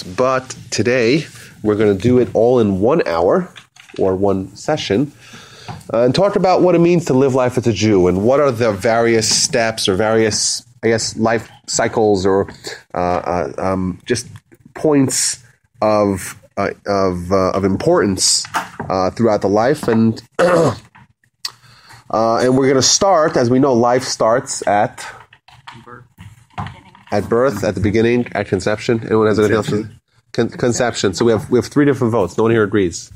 But today, we're going to do it all in 1 hour or one session and talk about what it means to live life as a Jew and what are the various steps or various, life cycles or just points of importance throughout the life. And and we're going to start, as we know, life starts at birth, at the beginning, at conception. Anyone has anything else? Conception. So we have three different votes. No one here agrees.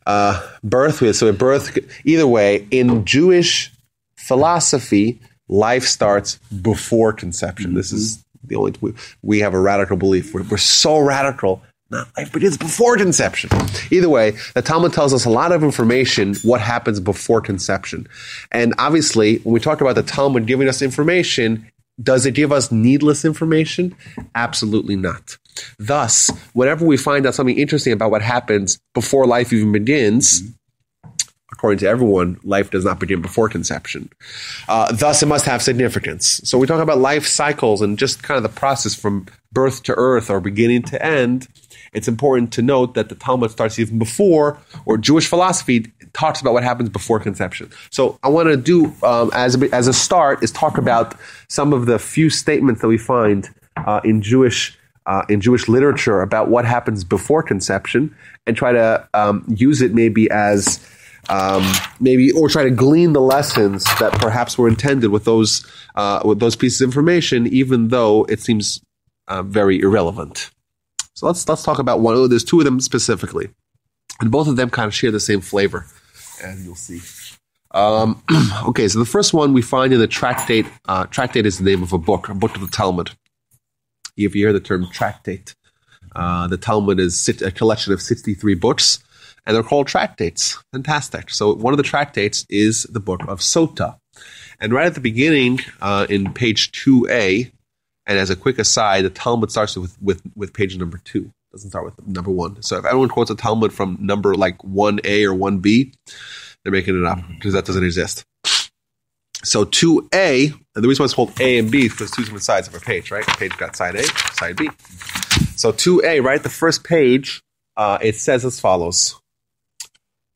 Birth. Birth. Either way, in Jewish philosophy, life starts before conception. Mm-hmm. This is the only. We have a radical belief. We're so radical. Not life begins before conception. Either way, the Talmud tells us a lot of information what happens before conception. And obviously, when we talk about the Talmud giving us information, does it give us needless information? Absolutely not. Thus, whenever we find out something interesting about what happens before life even begins, according to everyone, life does not begin before conception. Thus, it must have significance. So we talk about life cycles and just kind of the process from birth to earth or beginning to end. It's important to note that the Talmud starts even before, or Jewish philosophy talks about what happens before conception. So I want to do, as a start, is talk about some of the few statements that we find in Jewish literature about what happens before conception, and try to use it maybe as or try to glean the lessons that perhaps were intended with those pieces of information, even though it seems very irrelevant. So let's talk about one. There's two of them specifically, and both of them kind of share the same flavor, as you'll see. Okay, so the first one we find in the tractate. Tractate is the name of a book of the Talmud. If you hear the term tractate, the Talmud is a collection of 63 books, and they're called tractates. Fantastic. So one of the tractates is the book of Sota, and right at the beginning, in page 2a. And as a quick aside, the Talmud starts with page number 2. It doesn't start with number 1. So if anyone quotes a Talmud from number like 1a or 1b, they're making it up because that doesn't exist. So 2a, and the reason why it's called A and B is because two different sides of a page, right? A page got side A, side B. So 2a, right? The first page, it says as follows.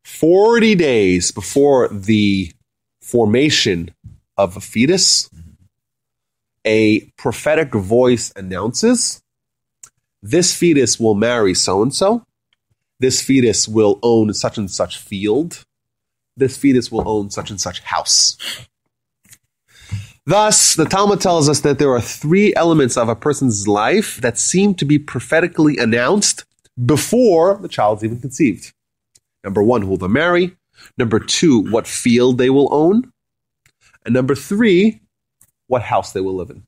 40 days before the formation of a fetus, a prophetic voice announces, this fetus will marry so-and-so. This fetus will own such and such field. This fetus will own such and such house. Thus, the Talmud tells us that there are three elements of a person's life that seem to be prophetically announced before the child's even conceived. Number 1, who they'll marry. Number 2, what field they will own. And number 3, what house they will live in.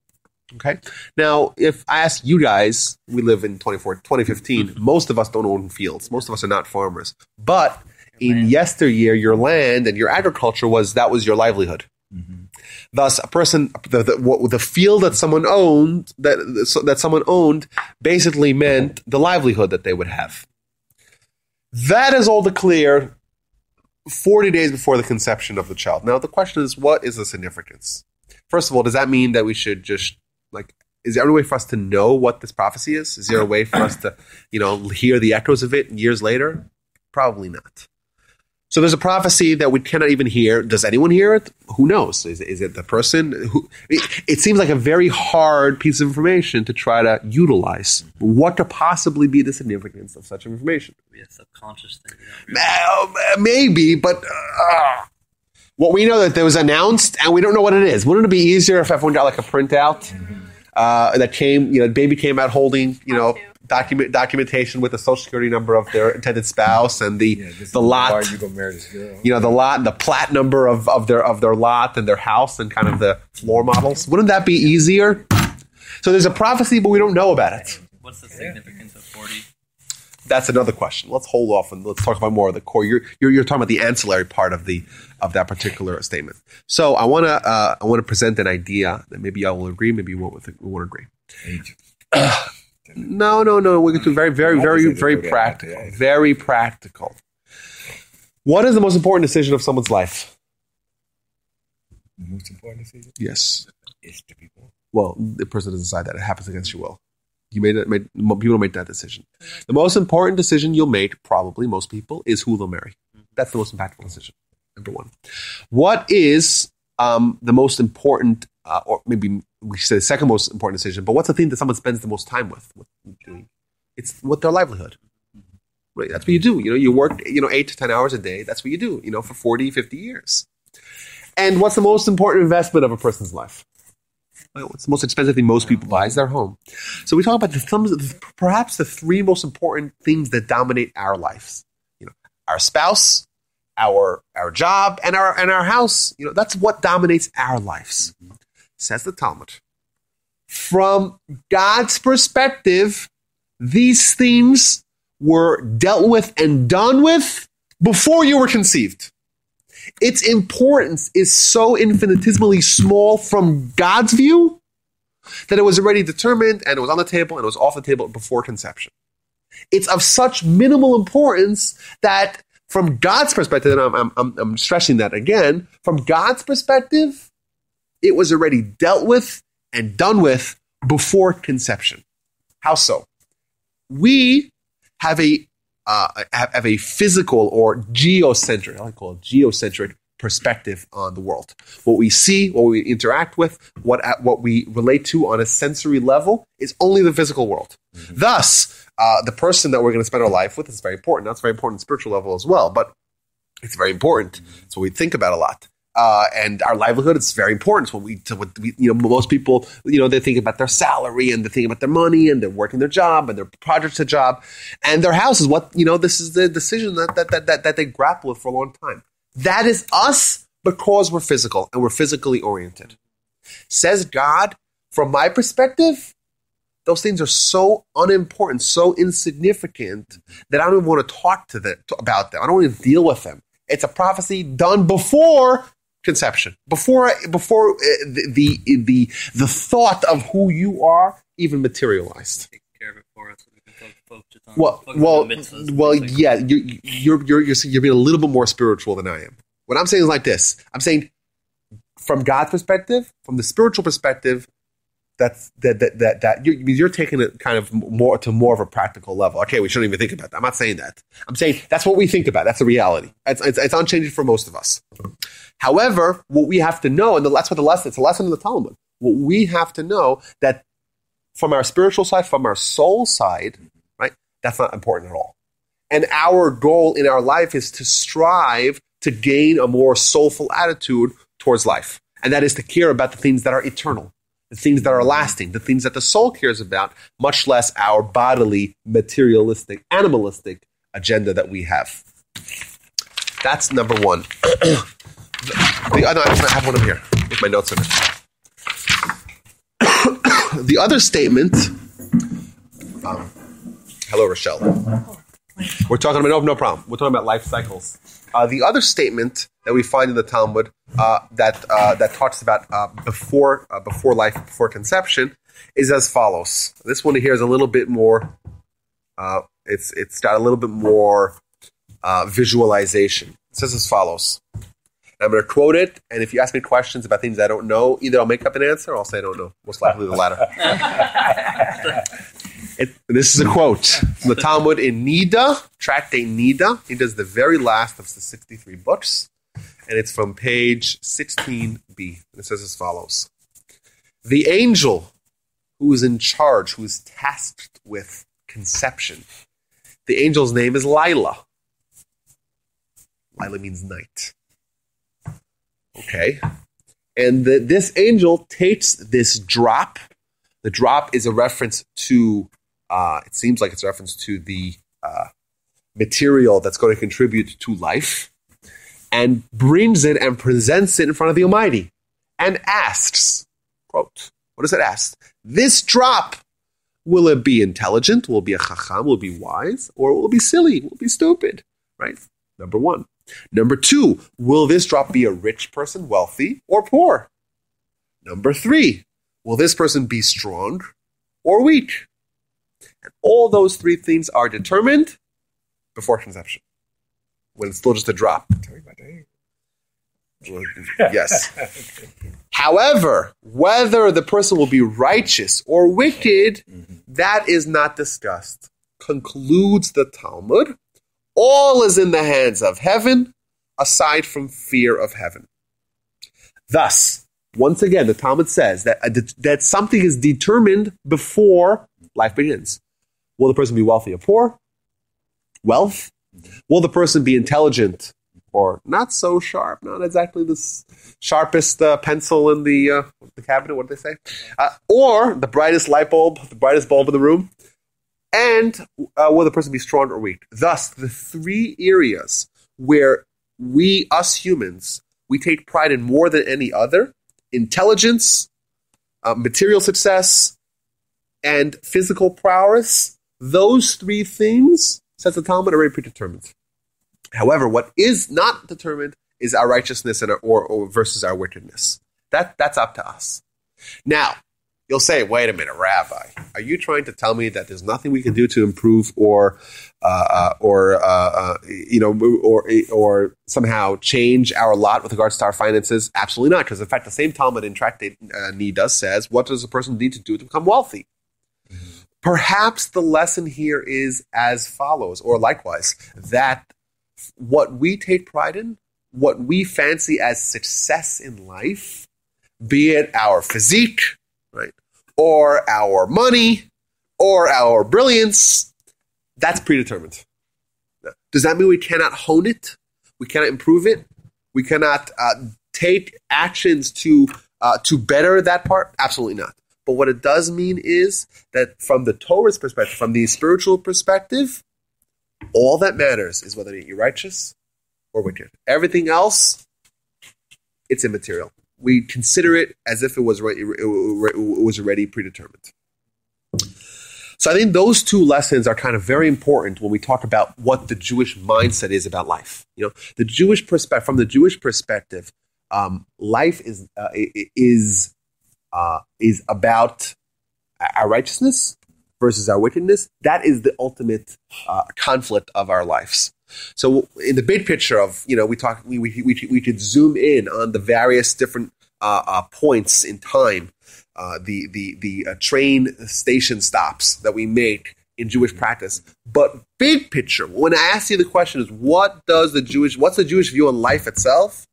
Okay? Now, if I ask you guys, we live in 2015, most of us don't own fields. Most of us are not farmers. But in yesteryear, your land and your agriculture was your livelihood. Mm-hmm. Thus, a person, the field that someone owned, that someone owned basically meant the livelihood that they would have. That is all declared 40 days before the conception of the child. Now, the question is, what is the significance? First of all, does that mean that we should just, is there a way for us to know what this prophecy is? Is there a way for us to, hear the echoes of it years later? Probably not. So there's a prophecy that we cannot even hear. Does anyone hear it? Who knows? Is it the person who... It seems like a very hard piece of information to try to utilize. What could possibly be the significance of such information? Maybe a subconscious thing. Maybe, but... What we know that there was announced, and we don't know what it is. Wouldn't it be easier if everyone got like a printout that came, the baby came out holding, documentation with the social security number of their intended spouse and the lot, you go marry this girl. The lot, the plat number of their lot and their house and kind of the floor models. Wouldn't that be easier? So there's a prophecy, but we don't know about it. What's the significance of 40? That's another question. Let's hold off and let's talk about more of the core. You're talking about the ancillary part of that particular statement. So I want to present an idea that maybe y'all will agree, maybe you won't agree. No. We're going to very, very, very, very practical. Very practical. What is the most important decision of someone's life? The most important decision? Yes. Is to be born. Well, the person doesn't decide that. It happens against your will. People don't make that decision. The most important decision you'll make, probably most people, is who they'll marry. That's the most impactful decision. Number one. What is the most important, or maybe we should say the second most important decision, but what's the thing that someone spends the most time with doing? It's what their livelihood. Right? That's what you do. You work 8 to 10 hours a day. That's what you do, for 40, 50 years. And what's the most important investment of a person's life? What's the most expensive thing most people buy is their home. So we talk about perhaps the three most important things that dominate our lives. Our spouse, our job, and our house. That's what dominates our lives. Says the Talmud. From God's perspective, these things were dealt with and done with before you were conceived. Its importance is so infinitesimally small from God's view that it was already determined and it was on the table and it was off the table before conception. It's of such minimal importance that from God's perspective, and I'm stressing that again, from God's perspective, it was already dealt with and done with before conception. How so? We have a physical or geocentric, I like to call it geocentric perspective on the world. What we see, what we interact with, what we relate to on a sensory level is only the physical world. Mm-hmm. Thus, the person that we're going to spend our life with is very important. That's very important on a spiritual level as well, but it's very important. So we think about a lot. And our livelihood is very important. So most people, they think about their salary and they think about their money and they're working their job and their project's a job and their house is what, this is the decision that they grapple with for a long time. That is us because we're physical and we're physically oriented. Says God, from my perspective, those things are so unimportant, so insignificant that I don't even want to talk about them. I don't want to deal with them. It's a prophecy done before conception, before the thought of who you are even materialized. Take care of it for us. So we can focus on yeah, you're being a little bit more spiritual than I am. What I'm saying is like this. I'm saying from God's perspective, from the spiritual perspective, you're taking it kind of more of a practical level. Okay, we shouldn't even think about that. I'm not saying that. I'm saying that's what we think about. That's the reality. It's unchanging for most of us. However, what we have to know, and that's what it's a lesson in the Talmud. What we have to know that from our spiritual side, from our soul side, right? That's not important at all. And our goal in our life is to strive to gain a more soulful attitude towards life, and that is to care about the things that are eternal. The things that are lasting, the things that the soul cares about, much less our bodily, materialistic, animalistic agenda that we have. That's number one. I have one up here with my notes in it. The other statement, hello, Rochelle. We're talking about, no problem. We're talking about life cycles. The other statement that we find in the Talmud that talks about before life, before conception, is as follows. This one here is a little bit more. It's got a little bit more visualization. It says as follows. I'm going to quote it, and if you ask me questions about things I don't know, either I'll make up an answer or I'll say I don't know. Most likely the latter. This is a quote from the Talmud in Nida, Tractate Nida. Nida is the very last of the 63 books, and it's from page 16b. And it says as follows. The angel who is in charge, who is tasked with conception, the angel's name is Lila. Lila means night. Okay. And this angel takes this drop. The drop is a reference to, it seems like it's a reference to the material that's going to contribute to life, and brings it and presents it in front of the Almighty and asks, quote, what does it ask? This drop, will it be intelligent? Will it be a chacham? Will it be wise? Or will it be silly? Will it be stupid? Right? Number one. Number two, will this drop be a rich person, wealthy, or poor? Number three, will this person be strong or weak? And all those three things are determined before conception, when it's still just a drop. Yes. However, whether the person will be righteous or wicked, that is not discussed. Concludes the Talmud, all is in the hands of heaven, aside from fear of heaven. Thus, once again, the Talmud says that something is determined before life begins. Will the person be wealthy or poor? Wealth. Will the person be intelligent or not so sharp? Not exactly the sharpest pencil in the cabinet, what did they say? Or the brightest light bulb, the brightest bulb in the room? And will the person be strong or weak? Thus, the three areas where we, us humans, we take pride in more than any other: intelligence, material success, and physical prowess. Those three things, says the Talmud, are already predetermined. However, what is not determined is our righteousness and or versus our wickedness. That's up to us. Now, you'll say, "Wait a minute, Rabbi, are you trying to tell me that there's nothing we can do to improve or somehow change our lot with regards to our finances?" Absolutely not, because in fact, the same Talmud in Tractate Nida says, "What does a person need to do to become wealthy?" Perhaps the lesson here is as follows, or likewise, that what we take pride in, what we fancy as success in life, be it our physique, right, or our money, or our brilliance, that's predetermined. Does that mean we cannot hone it? We cannot improve it? We cannot take actions to better that part? Absolutely not. But what it does mean is that from the Torah's perspective, from the spiritual perspective, all that matters is whether you're righteous or wicked. Everything else, it's immaterial. We consider it as if it was already predetermined. So I think those two lessons are kind of very important when we talk about what the Jewish mindset is about life. You know, the Jewish perspective, from the Jewish perspective, life is about our righteousness versus our wickedness. That is the ultimate conflict of our lives. So in the big picture of, we could zoom in on the various different points in time, the train station stops that we make in Jewish practice. But big picture, when I ask you the question is, what's the Jewish view on life itself?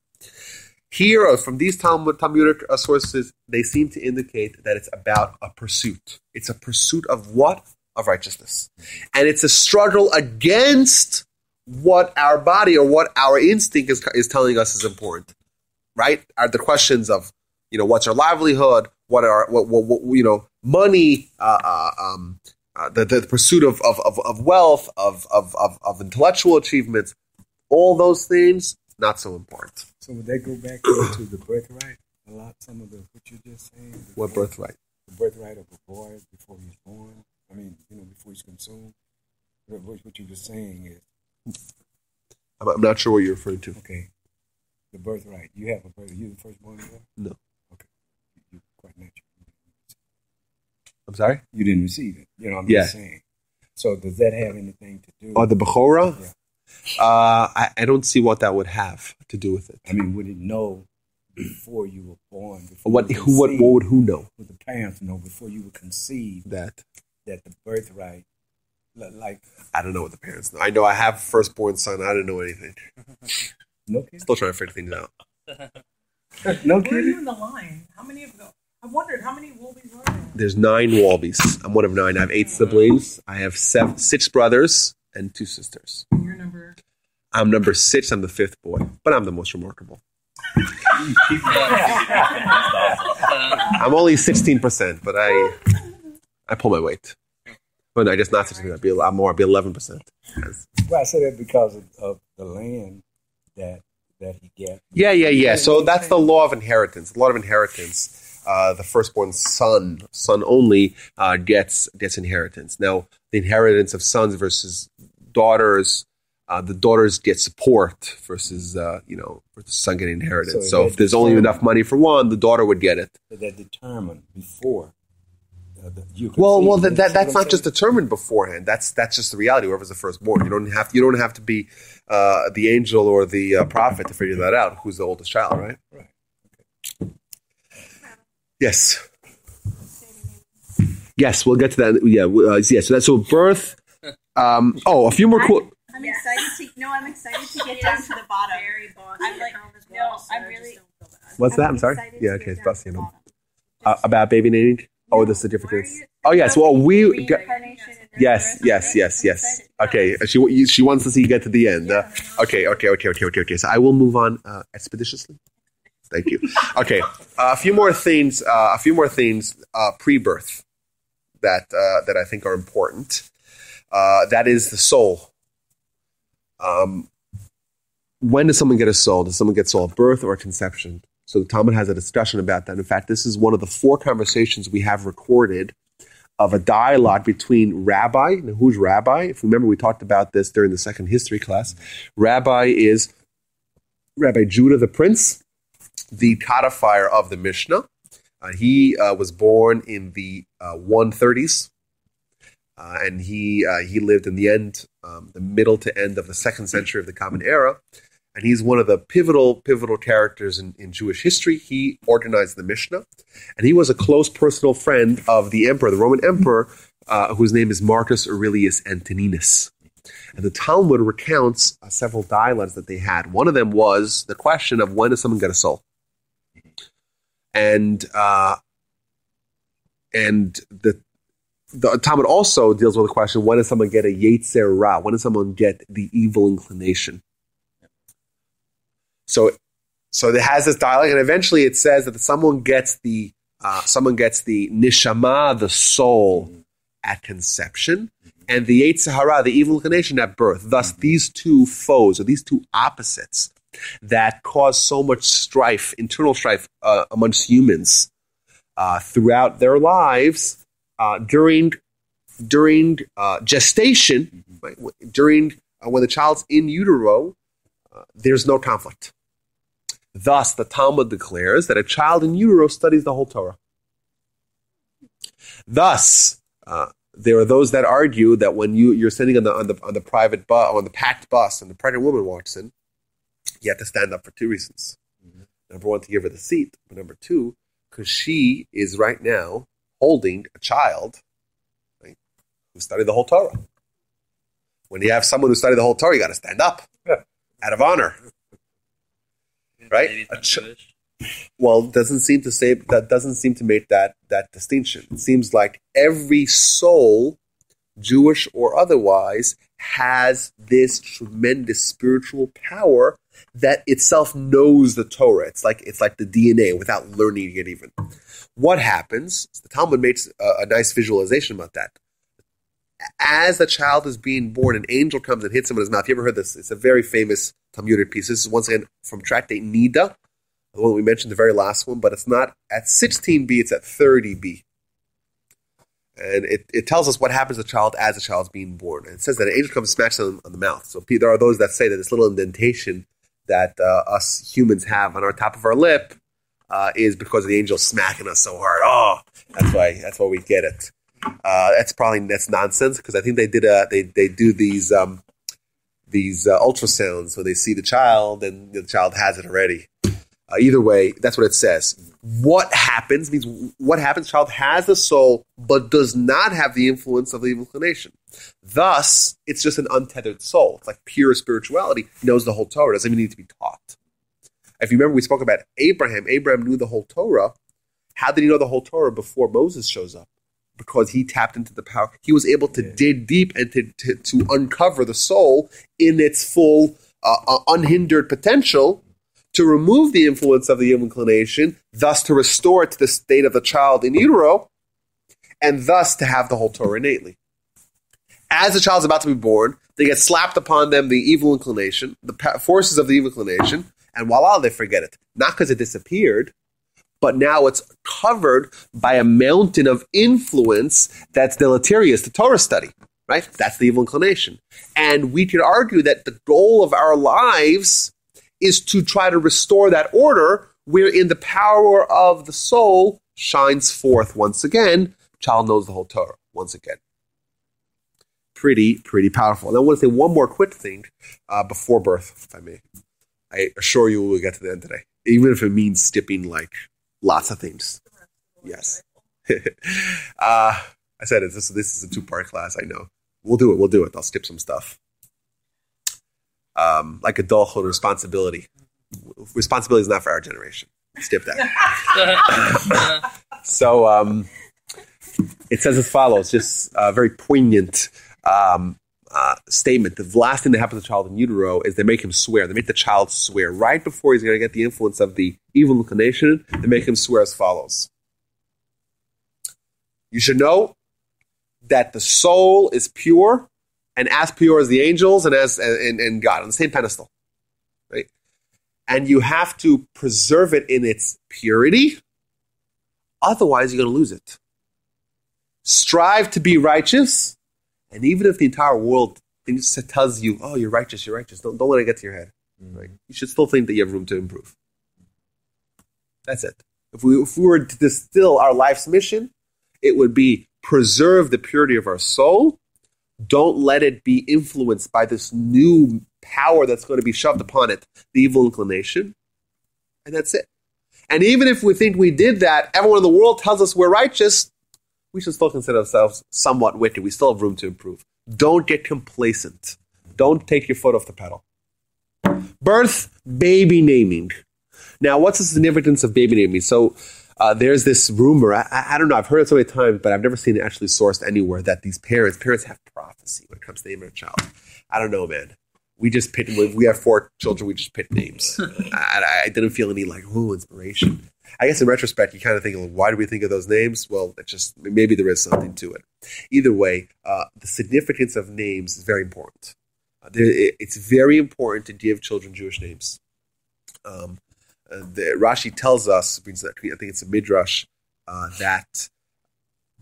Here, from these Talmudic sources, they seem to indicate that it's about a pursuit. It's a pursuit of what? Of righteousness. And it's a struggle against what our body or what our instinct is telling us is important. Right? Are the questions of, what's our livelihood? What money? The pursuit of wealth, of intellectual achievements, all those things, not so important. So would that go back to the birthright? A lot, some of what you're just saying. What birthright? The birthright of a boy before he's born. I mean, before he's consumed. What you were saying is. I'm not sure what you're referring to. Okay. The birthright. You have a birthright. You the firstborn of God? No. Okay. You're quite natural. I'm sorry? You didn't receive it. I'm just saying. So does that have anything to do with the Bechorah? Yeah. I don't see what that would have to do with it. I mean, would it know before you were born? What would who know? Would the parents know before you were conceived that the birthright, like... I don't know what the parents know. I know I have a firstborn son. I don't know anything. No kidding? Still trying to figure things out. No kidding? Where are you in the line? How many of them? I wondered how many Wolbies are there? There's 9 Wolbies. I'm one of 9. I have 8 siblings. I have 6 brothers and 2 sisters. And you're number? I'm number 6. I'm the 5th boy, but I'm the most remarkable. I'm only 16%, but I pull my weight. But no, I just not 16%. I'd be a lot more. I'd be 11%. Well, I say that because of the land that he gets. Yeah. So that's the law of inheritance. The law of inheritance. The firstborn son only gets inheritance. Now, the inheritance of sons versus daughters, the daughters get support versus the son getting inheritance. So if there's only enough money for one, the daughter would get it. That determined before That's not just determined beforehand. That's just the reality. Whoever's the firstborn, you don't have to be the angel or the prophet to figure that out. Who's the oldest child, right? Right. Okay. Yes. Yes, we'll get to that. Yeah. So birth. A few more cool. I'm excited to get down to the bottom. I'm really. What's that? I'm sorry. Yeah. Okay. It's busting. About baby naming. Oh, this is a different case. Oh, yes. Well, Yes. Okay. She wants to see you get to the end. Okay. So I will move on expeditiously. Thank you. Okay. A few more things. Pre-birth that I think are important. That is the soul. When does someone get a soul? Does someone get soul at birth or conception? So the Talmud has a discussion about that. In fact, this is one of the 4 conversations we have recorded of a dialogue between Rabbi. Now, who's Rabbi? If you remember, we talked about this during the second history class. Rabbi is Rabbi Judah the Prince, the codifier of the Mishnah. He was born in the 130s, and he lived in the middle to end of the 2nd century of the Common Era. And he's one of the pivotal characters in Jewish history. He organized the Mishnah, and he was a close personal friend of the emperor, the Roman emperor, whose name is Marcus Aurelius Antoninus. And the Talmud recounts several dialogues that they had. One of them was the question of when does someone get a soul? And the Talmud also deals with the question, when does someone get a yetzer ra? When does someone get the evil inclination? So it has this dialogue, and eventually it says that someone gets the neshama, the soul, at conception, and the yetzer hara, the evil inclination, at birth. Thus, these two foes, or these two opposites, that cause so much strife, internal strife amongst humans throughout their lives, during gestation, right? When the child's in utero, there's no conflict. Thus, the Talmud declares that a child in utero studies the whole Torah. Thus, there are those that argue that when you're sitting on the private bus, on the packed bus, and the pregnant woman walks in, you have to stand up for 2 reasons. Number 1, to give her the seat, but number 2, because she is right now holding a child, right, who studied the whole Torah. When you have someone who studied the whole Torah, you got to stand up out of honor. Right? Well, doesn't seem to make that distinction. It seems like every soul, Jewish or otherwise, has this tremendous spiritual power that itself knows the Torah. It's like the DNA without learning it even. What happens? The Talmud makes a nice visualization about that. As the child is being born, an angel comes and hits him in his mouth. You ever heard this? It's a very famous Talmudic piece. This is once again from Tractate Nida, the one we mentioned, the very last one, but it's not at 16b, it's at 30b. And it tells us what happens to the child as the child's being born. And it says that an angel comes and smacks him on the mouth. So there are those that say that this little indentation that us humans have on our top of our lip is because of the angel smacking us so hard. Oh, that's why we get it. That's nonsense, because I think they do these ultrasounds where they see the child and the child has it already. Either way, that's what it says. What happens means what happens. Child has the soul, but does not have the influence of the evil inclination. Thus, it's just an untethered soul. It's like pure spirituality. He knows the whole Torah. Doesn't even need to be taught. If you remember, we spoke about Abraham. Abraham knew the whole Torah. How did he know the whole Torah before Moses shows up? Because he tapped into the power. He was able to dig deep and to uncover the soul in its full, unhindered potential, to remove the influence of the evil inclination, thus to restore it to the state of the child in utero, and thus to have the whole Torah innately. As the child is about to be born, they get slapped upon them the evil inclination, the forces of the evil inclination, and voila, they forget it. Not because it disappeared, but now it's covered by a mountain of influence that's deleterious to Torah study, right? That's the evil inclination. And we could argue that the goal of our lives is to try to restore that order wherein the power of the soul shines forth once again, child knows the whole Torah once again. Pretty powerful. And I want to say one more quick thing before birth, if I may. I assure you we'll get to the end today, even if it means skipping like lots of things. Yes. I said this is a 2-part class. I know. We'll do it. I'll skip some stuff. Like adulthood responsibility. Responsibility is not for our generation. Skip that. So it says as follows, just a very poignant statement. The last thing that happens to the child in utero is they make him swear. They make the child swear. Right before he's going to get the influence of the evil inclination, they make him swear as follows. You should know that the soul is pure and as pure as the angels and as and God on the same pedestal. Right? And you have to preserve it in its purity. Otherwise, you're going to lose it. Strive to be righteous. And even if the entire world tells you, oh, you're righteous, don't let it get to your head. Right? You should still think that you have room to improve. That's it. If we were to distill our life's mission, it would be preserve the purity of our soul. Don't let it be influenced by this new power that's going to be shoved upon it, the evil inclination. And that's it. And even if we think we did that, everyone in the world tells us we're righteous, we should still consider ourselves somewhat wicked. We still have room to improve. Don't get complacent. Don't take your foot off the pedal. Birth, baby naming. Now, what's the significance of baby naming? So there's this rumor, I don't know, I've heard it so many times, but I've never seen it actually sourced anywhere, that these parents have prophecy when it comes to naming a child. I don't know, man. We just picked, we have 4 children, we just picked names. I didn't feel any inspiration. I guess in retrospect, you kind of think, why do we think of those names? Well, it's just, maybe there is something to it. Either way, the significance of names is very important. It's very important to give children Jewish names. Rashi tells us, I think it's a midrash, that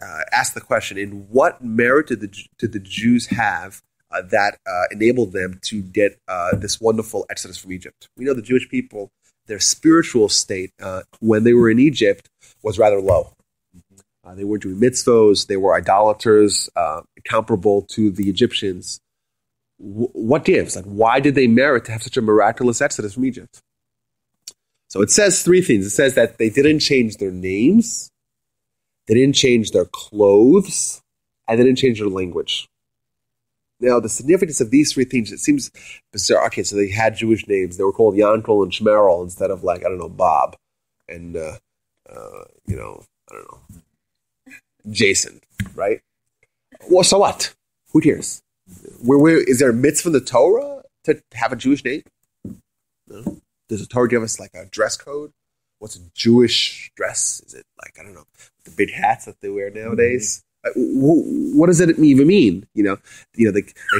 asks the question, in what merit did the Jews have that enabled them to get this wonderful exodus from Egypt? We know the Jewish people, their spiritual state when they were in Egypt was rather low. They weren't doing mitzvahs, they were idolaters, comparable to the Egyptians. What gives? Why did they merit to have such a miraculous exodus from Egypt? So it says 3 things. It says that they didn't change their names, they didn't change their clothes, and they didn't change their language. Now, the significance of these 3 things, it seems bizarre. Okay, so they had Jewish names. They were called Yankel and Shmerel instead of, Bob and, Jason, right? Well, so what? Who cares? Is there a mitzvah in the Torah to have a Jewish name? No. Does the Torah give us a dress code? What's a Jewish dress? Is it the big hats that they wear nowadays? What does it even mean? The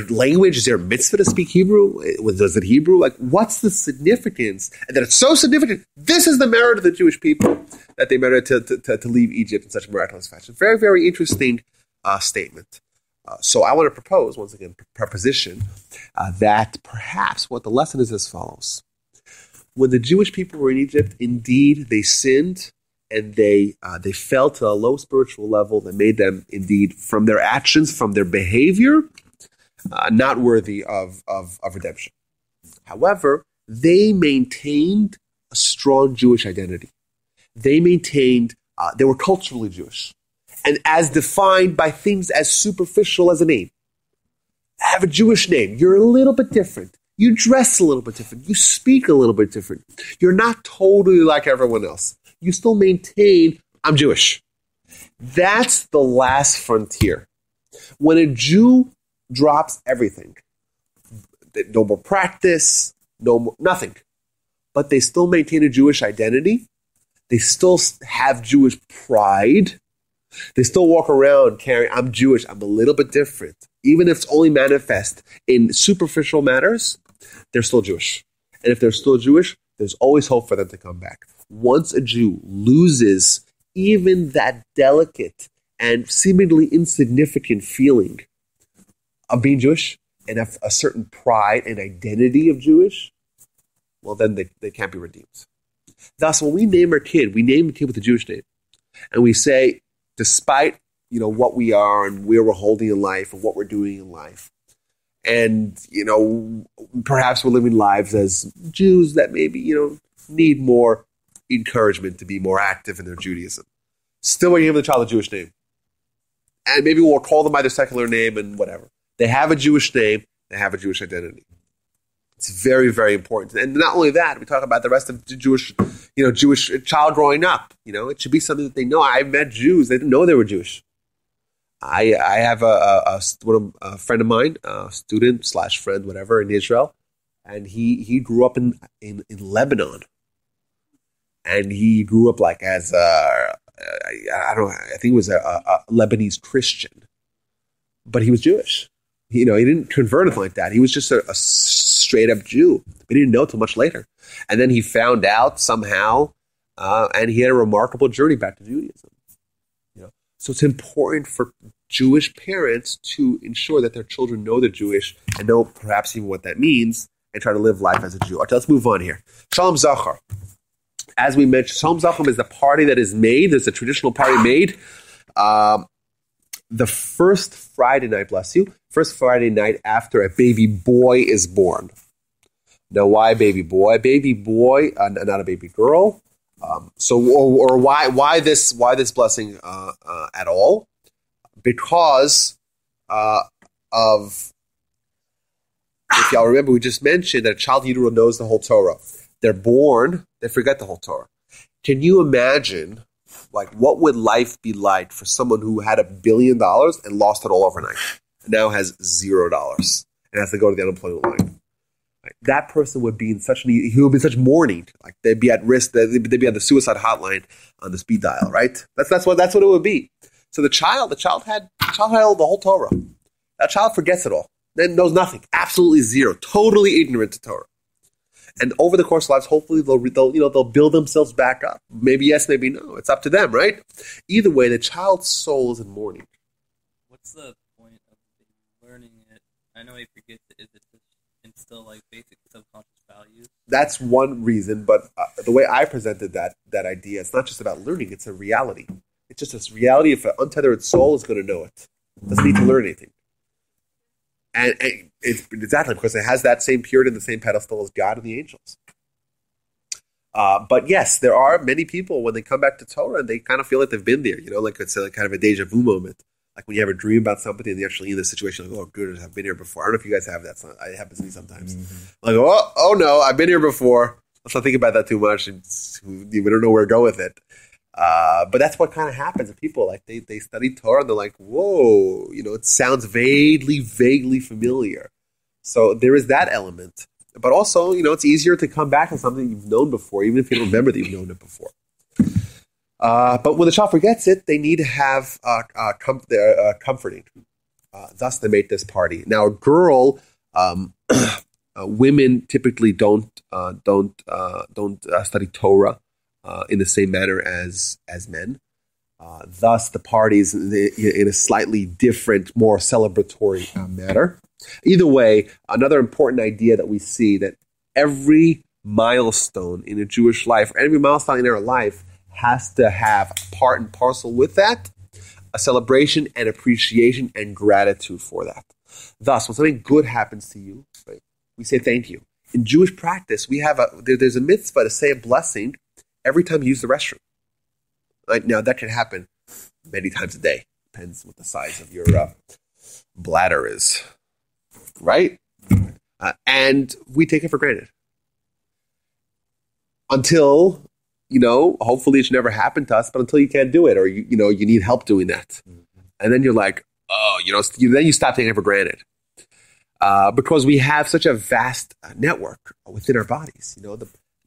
language, is there a mitzvah to speak Hebrew? Does it Hebrew? What's the significance? And that it's so significant. This is the merit of the Jewish people, that they merited to leave Egypt in such a miraculous fashion. Very, very interesting statement. So I want to propose, once again, proposition, that perhaps what the lesson is as follows. When the Jewish people were in Egypt, indeed, they sinned, and they fell to a low spiritual level that made them, indeed, from their actions, from their behavior, not worthy of redemption. However, they maintained a strong Jewish identity. They maintained, they were culturally Jewish, and as defined by things as superficial as a name. Have a Jewish name. You're a little bit different. You dress a little bit different. You speak a little bit different. You're not totally like everyone else. You still maintain, I'm Jewish. That's the last frontier. When a Jew drops everything, no more practice, nothing, but they still maintain a Jewish identity, they still have Jewish pride, they still walk around carrying, I'm Jewish, I'm a little bit different. Even if it's only manifest in superficial matters, they're still Jewish. And if they're still Jewish, there's always hope for them to come back. Once a Jew loses even that delicate and seemingly insignificant feeling of being Jewish and a certain pride and identity of Jewish, well, then they can't be redeemed. Thus, when we name our kid, we name the kid with a Jewish name. And we say, despite what we are and where we're holding in life and what we're doing in life. And, perhaps we're living lives as Jews that maybe, need more encouragement to be more active in their Judaism. Still, we're giving the child a Jewish name. And maybe we'll call them by their secular name and whatever. They have a Jewish name. They have a Jewish identity. It's very, very important. And not only that, we talk about the rest of the Jewish child growing up. It should be something that they know. I met Jews. They didn't know they were Jewish. I have a friend of mine, a student / friend, whatever, in Israel. And he grew up in Lebanon. And he grew up like as I think he was a Lebanese Christian. But he was Jewish. He didn't convert anything like that. He was just a straight up Jew. He didn't know till much later. And then he found out somehow, and he had a remarkable journey back to Judaism. So it's important for Jewish parents to ensure that their children know they're Jewish and know perhaps even what that means and try to live life as a Jew. Okay, let's move on here. Shalom Zachar. As we mentioned, Shalom Zachar is the party that is made. There's a traditional party made. The first Friday night, bless you, first Friday night after a baby boy is born. Now, why baby boy? Baby boy, not a baby girl. Why this blessing at all? Because of, if y'all remember, we just mentioned that a child in utero knows the whole Torah. They're born, they forget the whole Torah. Can you imagine, what would life be like for someone who had $1 billion and lost it all overnight, and now has $0 and has to go to the unemployment line? That person would be in such mourning. They'd be at risk. They'd be on the suicide hotline on the speed dial. Right? That's what it would be. So the child had the whole Torah. That child forgets it all. Then knows nothing. Absolutely zero. Totally ignorant to Torah. And over the course of lives, hopefully they'll build themselves back up. Maybe yes, maybe no. It's up to them, right? Either way, the child's soul is in mourning. What's the point of learning it? I know he forgets it. Is it to instill basic subconscious values? That's one reason, but the way I presented that idea, it's not just about learning; it's a reality. It's just this reality. If an untethered soul is going to know it, doesn't need to learn anything. And it's exactly because it has that same purity and the same pedestal as God and the angels. But yes, there are many people when they come back to Torah and they kind of feel like they've been there. It's kind of a deja vu moment. Like when you have a dream about something and you're actually in this situation, oh, good, I've been here before. I don't know if you guys have that. It happens to me sometimes. Mm-hmm. Oh no, I've been here before. Let's not think about that too much. We don't know where to go with it. But that's what kind of happens to people. They study Torah and they're like, whoa, it sounds vaguely familiar. So there is that element. But also, it's easier to come back to something you've known before, even if you don't remember that you've known it before. But when the child forgets it, they need to have comforting. Thus, they make this party. Now, a girl, women typically don't study Torah in the same manner as men. Thus, the party is in a slightly different, more celebratory manner. Either way, another important idea that we see that every milestone in a Jewish life, or every milestone in our life, has to have part and parcel with that, a celebration and appreciation and gratitude for that. Thus, when something good happens to you, right, we say thank you. In Jewish practice, there's a mitzvah to say a blessing every time you use the restroom. Right? Now, that can happen many times a day. Depends what the size of your bladder is. Right? And we take it for granted. Until, hopefully it should never happen to us, but until you can't do it or, you need help doing that. And then you're like, then you stop taking it for granted. Because we have such a vast network within our bodies. Your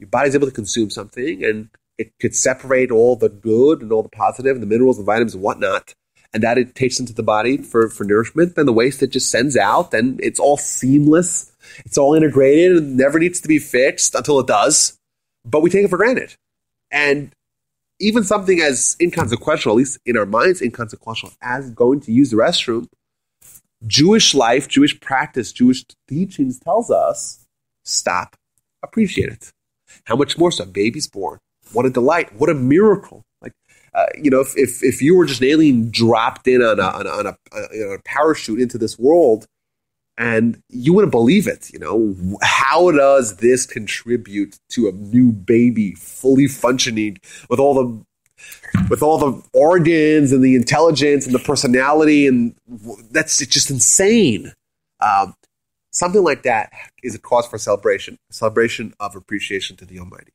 body's able to consume something and it could separate all the good and all the positive and the minerals and vitamins and whatnot. And that it takes into the body for nourishment. Then the waste it just sends out, and it's all seamless. It's all integrated and never needs to be fixed until it does. But we take it for granted. And even something as inconsequential, at least in our minds, inconsequential as going to use the restroom, Jewish life, Jewish practice, Jewish teachings tells us, stop, appreciate it. How much more so? Baby's born. What a delight. What a miracle. if you were just an alien dropped in on a parachute into this world, and you wouldn't believe it, how does this contribute to a new baby fully functioning with all the organs and the intelligence and the personality, and that's just insane. Something like that is a cause for celebration, a celebration of appreciation to the Almighty.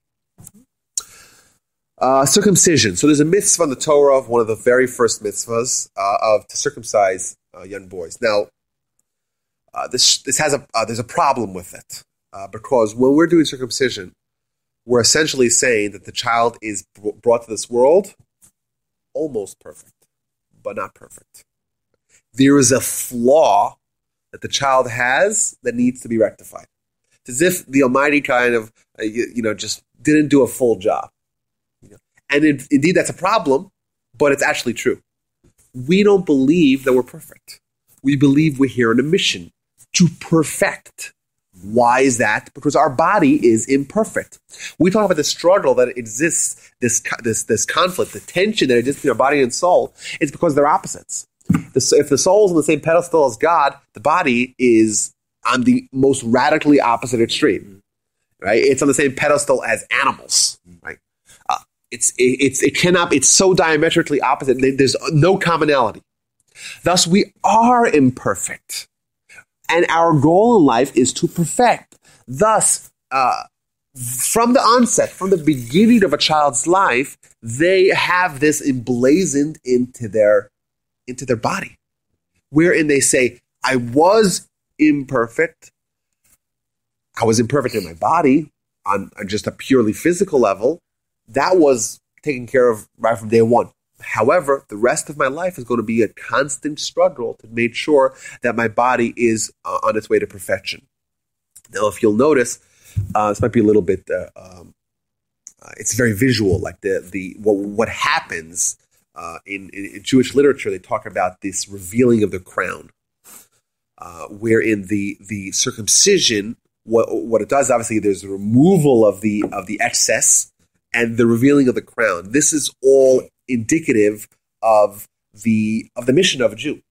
Circumcision. So there's a mitzvah in the Torah, one of the very first mitzvahs, to circumcise young boys. Now, there's a problem with it, because when we're doing circumcision, we're essentially saying that the child is brought to this world almost perfect, but not perfect. There is a flaw that the child has that needs to be rectified. It's as if the Almighty kind of, just didn't do a full job. And indeed, that's a problem, but it's actually true. We don't believe that we're perfect. We believe we're here on a mission to perfect. Why is that? Because our body is imperfect. We talk about the struggle that exists, this conflict, the tension that exists between our body and soul. It's because they're opposites. If the soul is on the same pedestal as God, the body is on the most radically opposite extreme. Right? It's on the same pedestal as animals. Right? It's so diametrically opposite. There's no commonality. Thus, we are imperfect. And our goal in life is to perfect. Thus, from the onset, from the beginning of a child's life, they have this emblazoned into their body, wherein they say, I was imperfect. I was imperfect in my body on just a purely physical level. That was taken care of right from day one. However, the rest of my life is going to be a constant struggle to make sure that my body is on its way to perfection. Now, if you'll notice, this might be a little bit, it's very visual, like what happens in Jewish literature. They talk about this revealing of the crown, wherein the circumcision, what it does, obviously, there's the removal of the excess and the revealing of the crown. This is all indicative of the mission of a Jew.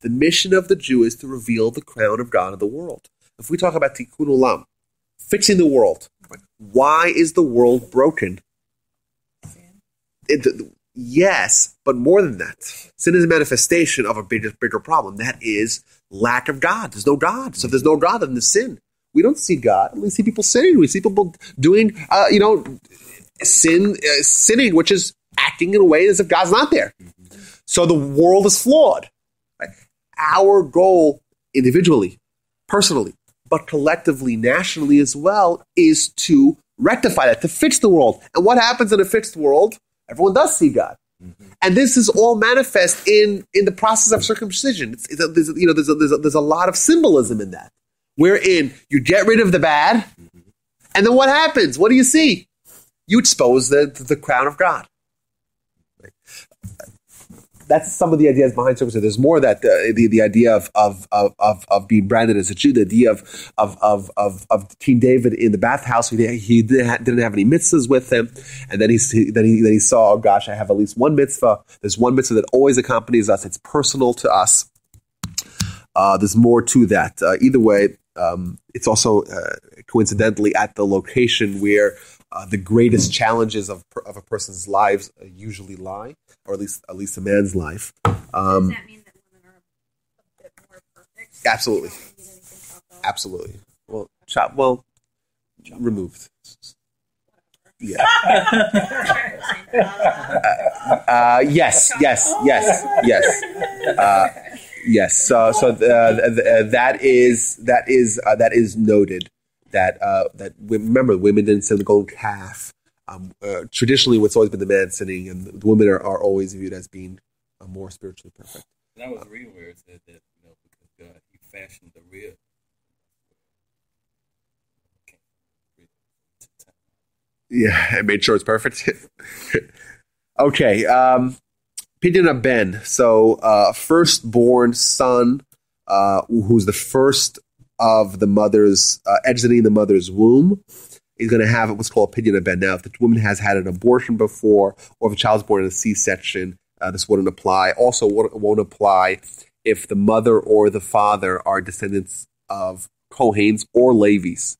The mission of the Jew is to reveal the crown of God in the world. If we talk about tikkun olam, fixing the world, why is the world broken? Yes, but more than that. Sin is a manifestation of a bigger problem. That is lack of God. There's no God. So if there's no God, then there's sin. We don't see God. We see people sinning. We see people doing, sinning, which is acting in a way as if God's not there. So the world is flawed. Right? Our goal individually, personally, but collectively, nationally as well, is to rectify that, to fix the world. And what happens in a fixed world? Everyone does see God. And this is all manifest in the process of circumcision. There's a lot of symbolism in that, wherein you get rid of the bad, and then what happens? What do you see? You expose the crown of God. Right? That's some of the ideas behind circumcision. There's more that the idea of being branded as a Jew, the idea of King David in the bathhouse. He didn't have any mitzvahs with him, and then he saw, oh gosh, I have at least one mitzvah. There's one mitzvah that always accompanies us. It's personal to us. There's more to that. Either way, it's also coincidentally at the location where the greatest challenges of a person's lives usually lie, or at least a man's life. Does that mean that women are a bit more perfect? Absolutely. Absolutely. Removed. Yeah. Yes. Yes. So that is noted. That remember, women didn't sin the golden calf. Traditionally, what's always been the man sinning, and the women are always viewed as being more spiritually perfect. And I was reading where it said that because God, He fashioned the rib. Yeah, and made sure it's perfect. Okay, Pidyon Ben. So, firstborn son, who's the first of the mother's exiting the mother's womb, is going to have what's called opinion of ben. Now, if the woman has had an abortion before, or if a child's born in a C-section, this wouldn't apply. Also, won't apply if the mother or the father are descendants of Kohanes or Levis.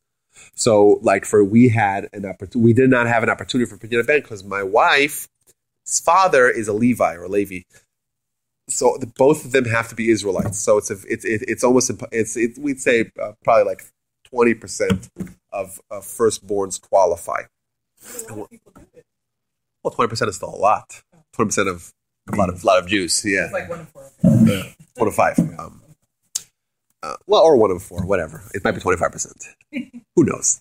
So, like we did not have an opportunity for opinion of ben because my wife's father is a Levi or a Levi. So both of them have to be Israelites. So it's almost we'd say probably like 20% of firstborns qualify. Well, 20% is still a lot. 20% of a lot of Jews. Yeah, It's like 1 in 4. 1 of 5. Or 1 of 4, whatever. It might be 25%. Who knows?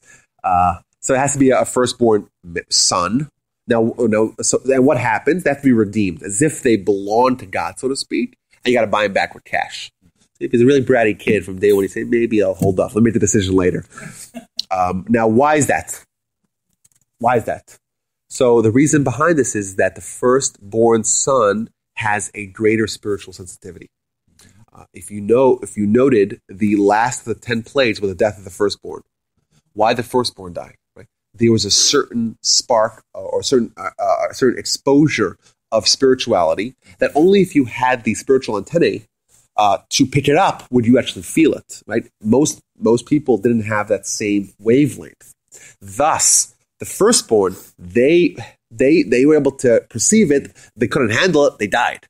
So it has to be a firstborn son. Now, and what happens? They have to be redeemed, as if they belong to God, so to speak, and you got to buy them back with cash. If he's a really bratty kid from day one, you say, maybe I'll hold off. Let me make the decision later. Now, why is that? So the reason behind this is that the firstborn son has a greater spiritual sensitivity. If you noted, the last of the 10 plagues were the death of the firstborn. Why the firstborn died? Right? There was a certain spark or a certain exposure of spirituality that only if you had the spiritual antennae to pick it up would you actually feel it. Right? Most people didn't have that same wavelength. Thus, the firstborn, they were able to perceive it. They couldn't handle it. They died.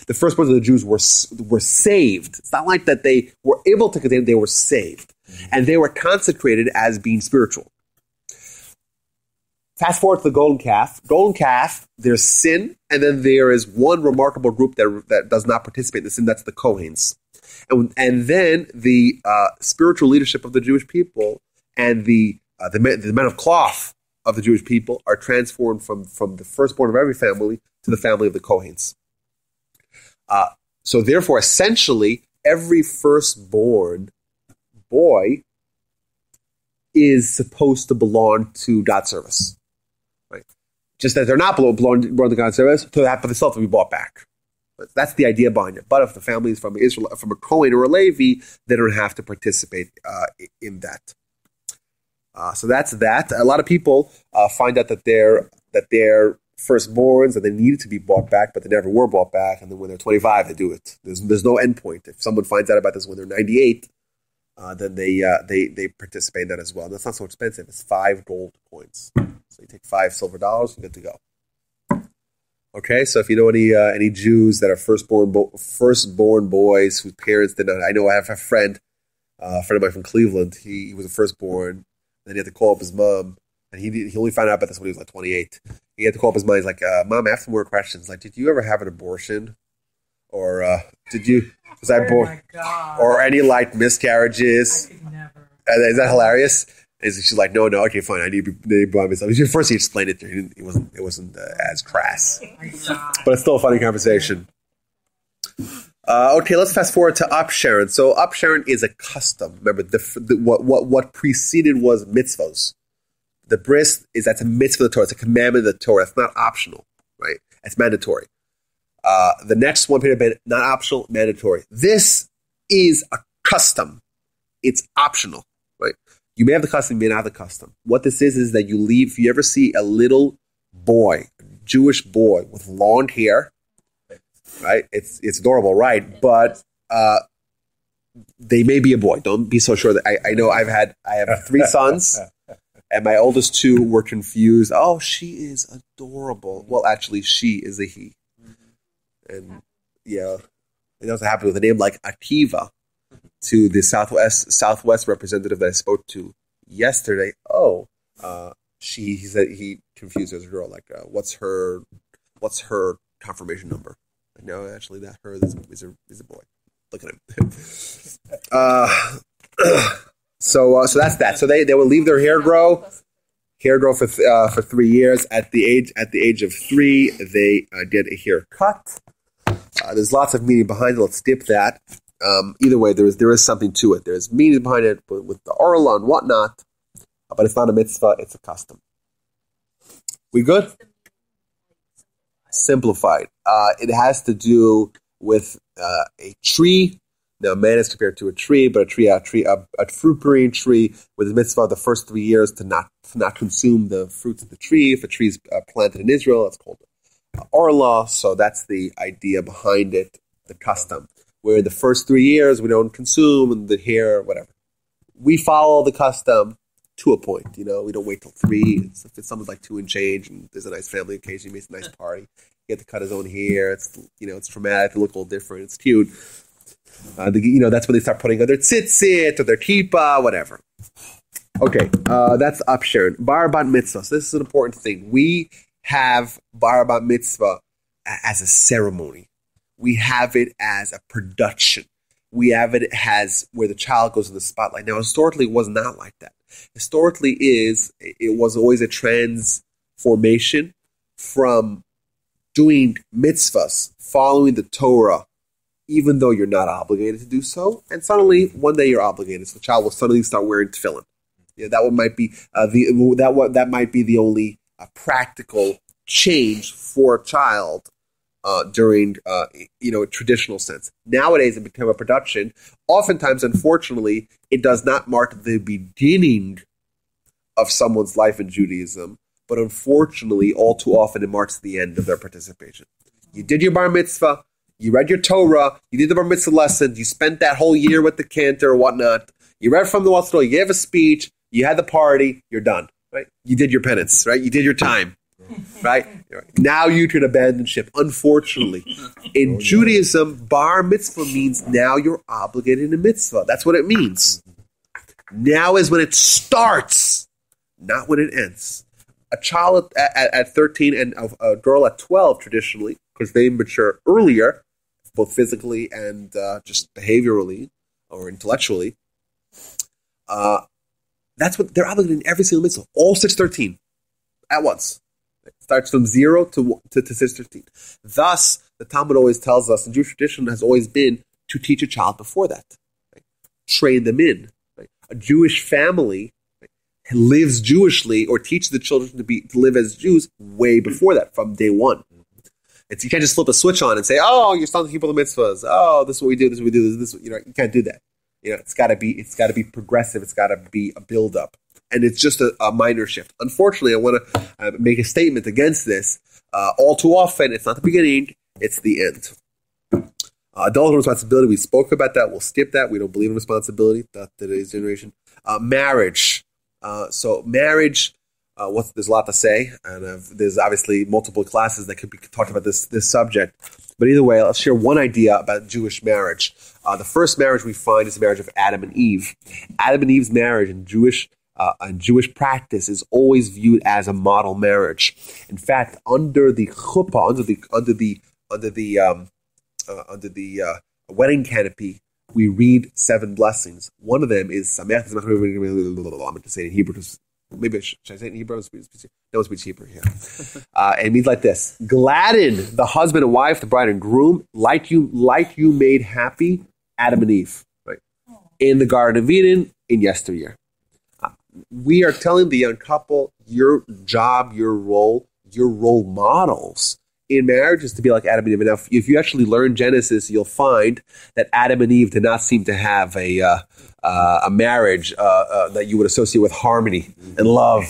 The firstborn of the Jews were saved. It's not like that they were able to contain it. They were saved. And they were consecrated as being spiritual. Fast forward to the golden calf. Golden calf, there's sin, and then there is one remarkable group that does not participate in the sin. That's the Kohanes. And then the spiritual leadership of the Jewish people and the men of cloth of the Jewish people are transformed from the firstborn of every family to the family of the Kohanes. So therefore, essentially, every firstborn boy is supposed to belong to God's service. Right? Just that they're not belong to God's service, to have for the self to be bought back. But that's the idea behind it. But if the family is from Israel, from a Kohen or a Levi, they don't have to participate in that. So that's that. A lot of people find out that they're firstborns and they needed to be bought back, but they never were bought back. And then when they're 25, they do it. There's no end point. If someone finds out about this when they're 98, then they participate in that as well. And that's not so expensive. It's 5 gold coins. So you take 5 silver dollars and good to go. Okay, so if you know any Jews that are firstborn boys whose parents did not, I know I have a friend of mine from Cleveland. He was a firstborn. Then he had to call up his mom, and he only found out about this when he was like 28. He had to call up his mom. He's like, "Mom, I have some more questions. Like, did you ever have an abortion, or did you? Was I born, or any like miscarriages?" I could never. Is that hilarious? And she's like, "No, okay, fine. I need to be by myself." First, he explained it to her. It wasn't as crass, but it's still a funny conversation. Okay, let's fast forward to Upsharon. So Upsharon is a custom. Remember, what preceded was mitzvahs. The bris that's a mitzvah of the Torah. It's a commandment of the Torah. It's not optional, right? It's mandatory. The next one, not optional, mandatory. This is a custom. It's optional, right? You may have the custom, you may not have the custom. What this is that you leave. If you ever see a little boy, a Jewish boy with long hair, right? It's adorable, right? But they may be a boy. Don't be so sure that I know I have 3 sons, and my oldest 2 were confused. Oh, she is adorable. Well, actually, she is a he. And yeah, it doesn't happen with a name like Akiva to the Southwest representative that I spoke to yesterday. Oh, he said he confused her as a girl. Like, what's her confirmation number? No, actually, that her is a boy. Look at him. So that's that. So they will leave their hair grow for 3 years. At the age of 3, they get a haircut. There's lots of meaning behind it. Let's skip that. Either way, there is something to it. There's meaning behind it, but with the orla and whatnot. But it's not a mitzvah; it's a custom. We good? Simplified. It has to do with a tree. Now, man is compared to a tree, but a fruit-bearing tree with the mitzvah the first 3 years to not consume the fruits of the tree. If a tree is planted in Israel, it's called orla. So that's the idea behind it, the custom. Where the first 3 years we don't consume, and the hair, whatever. We follow the custom to a point. We don't wait till 3. If someone's like 2 and change, and there's a nice family occasion, he makes a nice party. He get to cut his own hair. It's it's traumatic. It look a little different. It's cute. That's when they start putting on their tzitzit or their kippah, whatever. Okay, that's up, Sharon. Bar bat mitzvah. So this is an important thing. We have bar bat mitzvah as a ceremony. We have it as a production. We have it as where the child goes to the spotlight. Now, historically, it was not like that. Historically, it was always a transformation from doing mitzvahs, following the Torah, even though you're not obligated to do so, and suddenly one day you're obligated. So the child will suddenly start wearing tefillin. That might be that might be the only practical change for a child during a traditional sense. Nowadays, it became a production. Oftentimes, unfortunately, it does not mark the beginning of someone's life in Judaism, but unfortunately, all too often, it marks the end of their participation. You did your bar mitzvah. You read your Torah, you did the bar mitzvah lesson, you spent that whole year with the cantor or whatnot, you read from the Wall Street, you gave a speech, you had the party, you're done, right? You did your penance, right? You did your time, right? Now you can abandon ship. Unfortunately, in Judaism, bar mitzvah means now you're obligated in a mitzvah. That's what it means. Now is when it starts, not when it ends. A child at 13 and a girl at 12, traditionally, because they mature earlier, both physically and just behaviorally or intellectually. That's what they're obligated in every single mitzvah. All 613 at once. It starts from 0 to 613. Thus, the Talmud always tells us, the Jewish tradition has always been to teach a child before that. Right? Train them in. Right? A Jewish family lives Jewishly or teaches the children to live as Jews way before that, from day one. You can't just flip a switch on and say, "Oh, you're starting to keep all the mitzvahs. Oh, this is what we do. This is what we do. This you can't do that. It's got to be progressive. It's got to be a build up, and it's just a minor shift. Unfortunately, I want to make a statement against this. All too often, it's not the beginning; it's the end. Adulthood responsibility. We spoke about that. We'll skip that. We don't believe in responsibility. Not today's generation. Marriage. So marriage. There's a lot to say, and there's obviously multiple classes that could be talked about this subject. But either way, let's share one idea about Jewish marriage. The first marriage we find is the marriage of Adam and Eve. Adam and Eve's marriage in Jewish practice is always viewed as a model marriage. In fact, under the chuppah, under the wedding canopy, we read 7 blessings. One of them is Sameach. I'm going to say it in Hebrew. Maybe should I say it in Hebrew? No one speaks Hebrew here. It means like this: gladden the husband and wife, the bride and groom, like you made happy Adam and Eve, right? In the Garden of Eden in yesteryear. We are telling the young couple, your job, your role models in marriage is to be like Adam and Eve. Now, if you actually learn Genesis, you'll find that Adam and Eve did not seem to have a marriage that you would associate with harmony and love.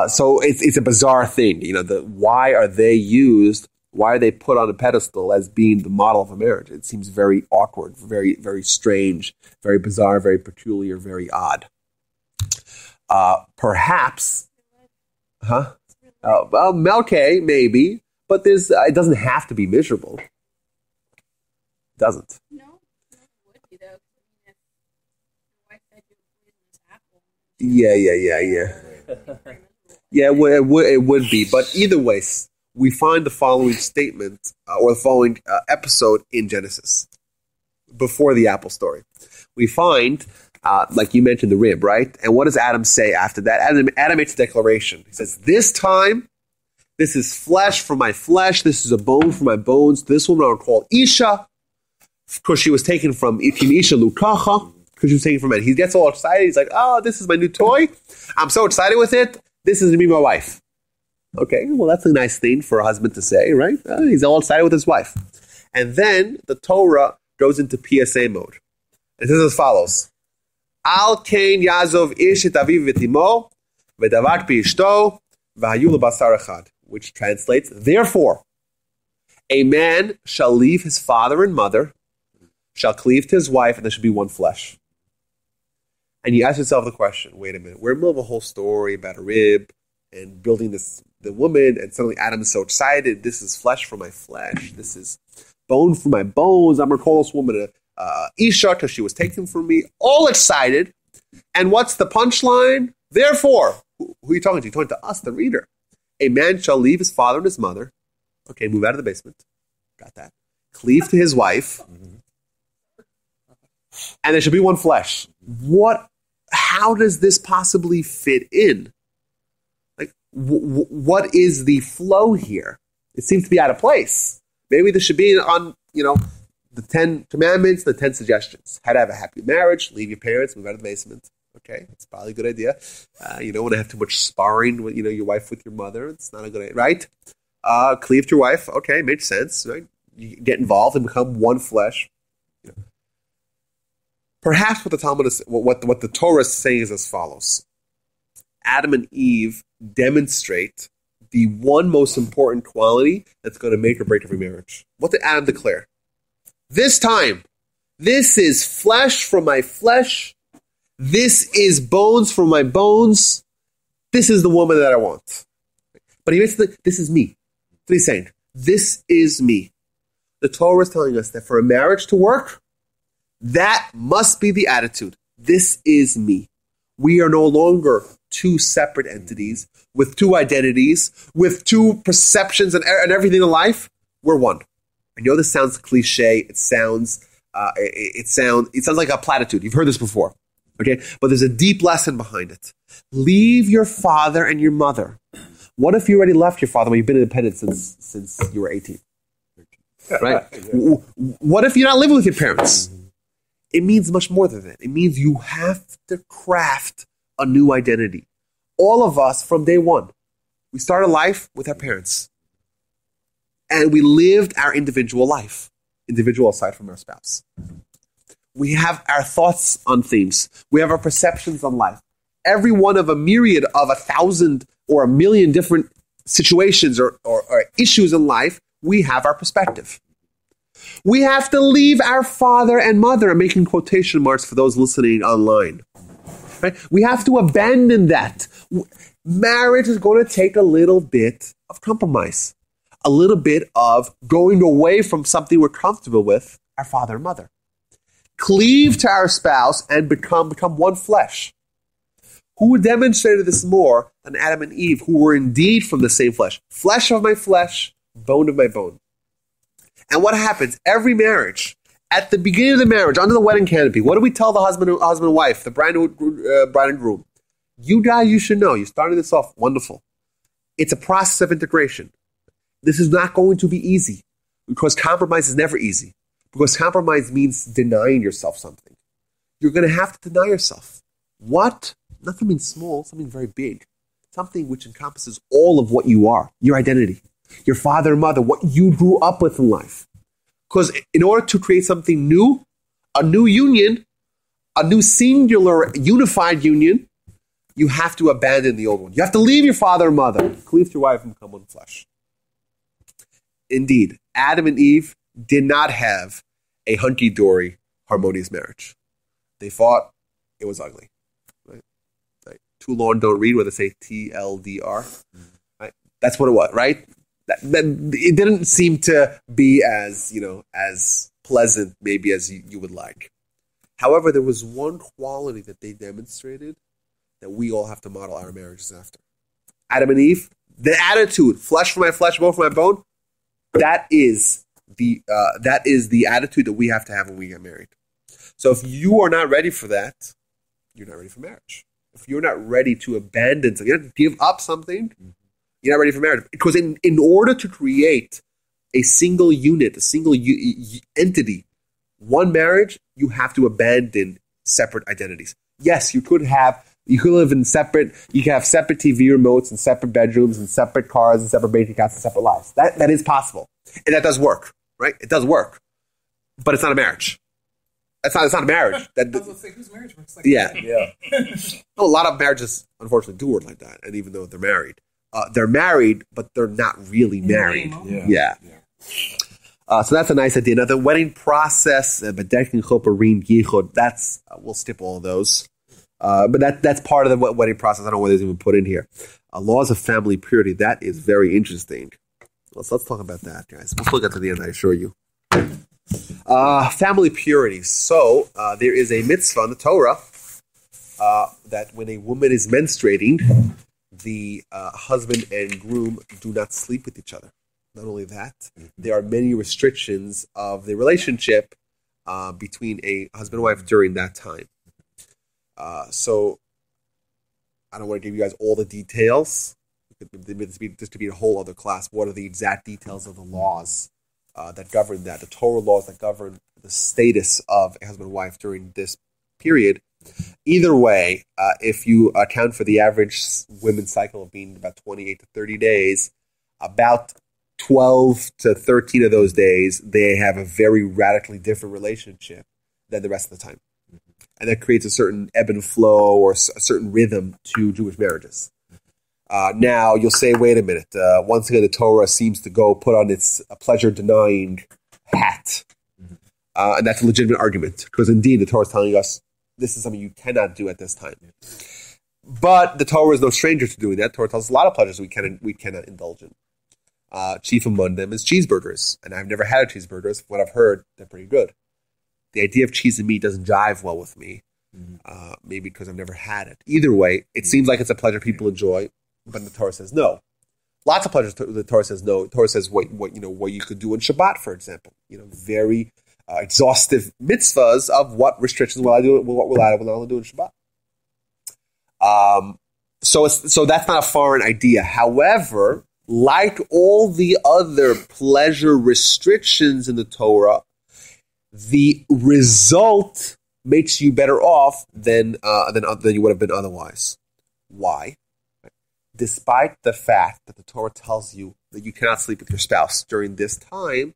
So it's a bizarre thing. Why are they put on a pedestal as being the model of a marriage? It seems very awkward, very, very strange, very bizarre, very peculiar, very odd. Perhaps, okay, maybe. But it doesn't have to be miserable. It doesn't. No, it would be, though. If your wife said you were poisonous apple. Yeah. Yeah, it would be. But either way, we find the following statement or the following episode in Genesis before the apple story. We find, like you mentioned, the rib, right? And what does Adam say after that? Adam makes a declaration. He says, "This time, this is flesh from my flesh. This is a bone from my bones. This woman I will call Isha, because she was taken from Isha Lukacha, because she was taken from man." He gets all excited. He's like, "Oh, this is my new toy. I'm so excited with it. This is going to be my wife." Okay, well, that's a nice thing for a husband to say, right? He's all excited with his wife. And then the Torah goes into PSA mode. It says as follows. Al kain yazov ish et aviv v'timo v'davak b'ishto v'hayu lebasar echad, which translates, therefore, a man shall leave his father and mother, shall cleave to his wife, and there should be one flesh. And you ask yourself the question, wait a minute, we're in the middle of a whole story about a rib and building the woman, and suddenly Adam is so excited, this is flesh for my flesh, this is bone for my bones, I'm going to call this woman Isha because she was taken from me, all excited. And what's the punchline? Therefore, who are you talking to? You're talking to us, the reader. A man shall leave his father and his mother. Okay, move out of the basement. Got that. Cleave to his wife. And there should be one flesh. How does this possibly fit in? Like, what is the flow here? It seems to be out of place. Maybe this should be on, the 10 commandments, the 10 suggestions. How to have a happy marriage, leave your parents, move out of the basement. Okay, it's probably a good idea. You don't want to have too much sparring with, your wife with your mother. It's not a good idea, right? Cleave to your wife. Okay, makes sense, right? You get involved and become one flesh. Perhaps what the Talmud is, what the Torah is saying is as follows. Adam and Eve demonstrate the one most important quality that's going to make or break every marriage. What did Adam declare? This time, this is flesh from my flesh. This is bones from my bones. This is the woman that I want. But he makes this is me. That's what he's saying. This is me. The Torah is telling us that for a marriage to work, that must be the attitude. This is me. We are no longer two separate entities with two identities, with two perceptions and everything in life. We're one. I know this sounds cliche. It sounds like a platitude. You've heard this before, okay? But there's a deep lesson behind it. Leave your father and your mother. What if you already left your father when you've been independent since you were 18? Right? What if you're not living with your parents? It means much more than that. It means you have to craft a new identity. All of us, from day one, we started life with our parents. And we lived our individual life, individual aside from our spouse. We have our thoughts on things. We have our perceptions on life. Every one of a myriad of 1,000 or 1,000,000 different situations or issues in life, we have our perspective. We have to leave our father and mother. I'm making quotation marks for those listening online. Right? We have to abandon that. Marriage is going to take a little bit of compromise. A little bit of going away from something we're comfortable with, our father and mother. Cleave to our spouse and become one flesh. Who demonstrated this more than Adam and Eve, who were indeed from the same flesh? Flesh of my flesh, bone of my bone. And what happens? Every marriage, at the beginning of the marriage, under the wedding canopy, what do we tell the husband and wife, the bride and groom? You guys, you should know, you're starting this off wonderful. It's a process of integration. This is not going to be easy because compromise is never easy. Because compromise means denying yourself something. You're going to have to deny yourself. What? Not something small, something very big. Something which encompasses all of what you are, your identity, your father and mother, what you grew up with in life. Because in order to create something new, a new union, a new singular, unified union, you have to abandon the old one. You have to leave your father and mother, cleave to your wife and become one flesh. Indeed, Adam and Eve did not have a hunky-dory, harmonious marriage. They thought it was ugly. Right? Too long, don't read, where they say TLDR. Right? That's what it was, right? It didn't seem to be as pleasant maybe as you would like. However, there was one quality that they demonstrated that we all have to model our marriages after. Adam and Eve, the attitude, flesh for my flesh, bone for my bone, that is the attitude that we have to have when we get married. So if you are not ready for that, you're not ready for marriage. If you're not ready to abandon something, you have to give up something, you're not ready for marriage. Because in order to create a single unit, a single entity, one marriage, you have to abandon separate identities. Yes, you could live in separate, you can have separate TV remotes and separate bedrooms and separate cars and separate bank accounts and separate lives. That is possible. And that does work, right? It does work. but it's not a marriage. It's not a marriage. I was going to say, whose marriage works like Yeah. that? Yeah. A lot of marriages, unfortunately, do work like that. And even though they're married, but they're not really married. Yeah. So that's a nice idea. Now, the wedding process, bedeking, chuppah, rin, yichud, that's, we'll skip all of those. But that's part of the wedding process. I don't know whether it's even put in here. Laws of family purity, that is very interesting. Let's talk about that, guys. We'll still get to the end, I assure you. Family purity. So, there is a mitzvah in the Torah that when a woman is menstruating, the husband and groom do not sleep with each other. Not only that, there are many restrictions of the relationship between a husband and wife during that time. So, I don't want to give you guys all the details. This could be a whole other class. What are the exact details of the laws that govern that? The Torah laws that govern the status of a husband and wife during this period. Either way, if you account for the average women's cycle of being about 28 to 30 days, about 12 to 13 of those days, they have a very radically different relationship than the rest of the time. And that creates a certain ebb and flow or a certain rhythm to Jewish marriages. Now, you'll say, wait a minute. Once again, the Torah seems to go put on its pleasure-denying hat. And that's a legitimate argument. Because indeed, the Torah is telling us this is something you cannot do at this time. But the Torah is no stranger to doing that. The Torah tells us a lot of pleasures we cannot indulge in. Chief among them is cheeseburgers. And I've never had a cheeseburger. From what I've heard, they're pretty good. The idea of cheese and meat doesn't jive well with me. Maybe because I've never had it. Either way, it seems like it's a pleasure people enjoy, but the Torah says no. Lots of pleasures. The Torah says no. The Torah says what you could do in Shabbat, for example. Very exhaustive mitzvahs of what restrictions will I do, what will I not do in Shabbat. So that's not a foreign idea. However, like all the other pleasure restrictions in the Torah, the result makes you better off than you would have been otherwise. Why? Despite the fact that the Torah tells you that you cannot sleep with your spouse during this time,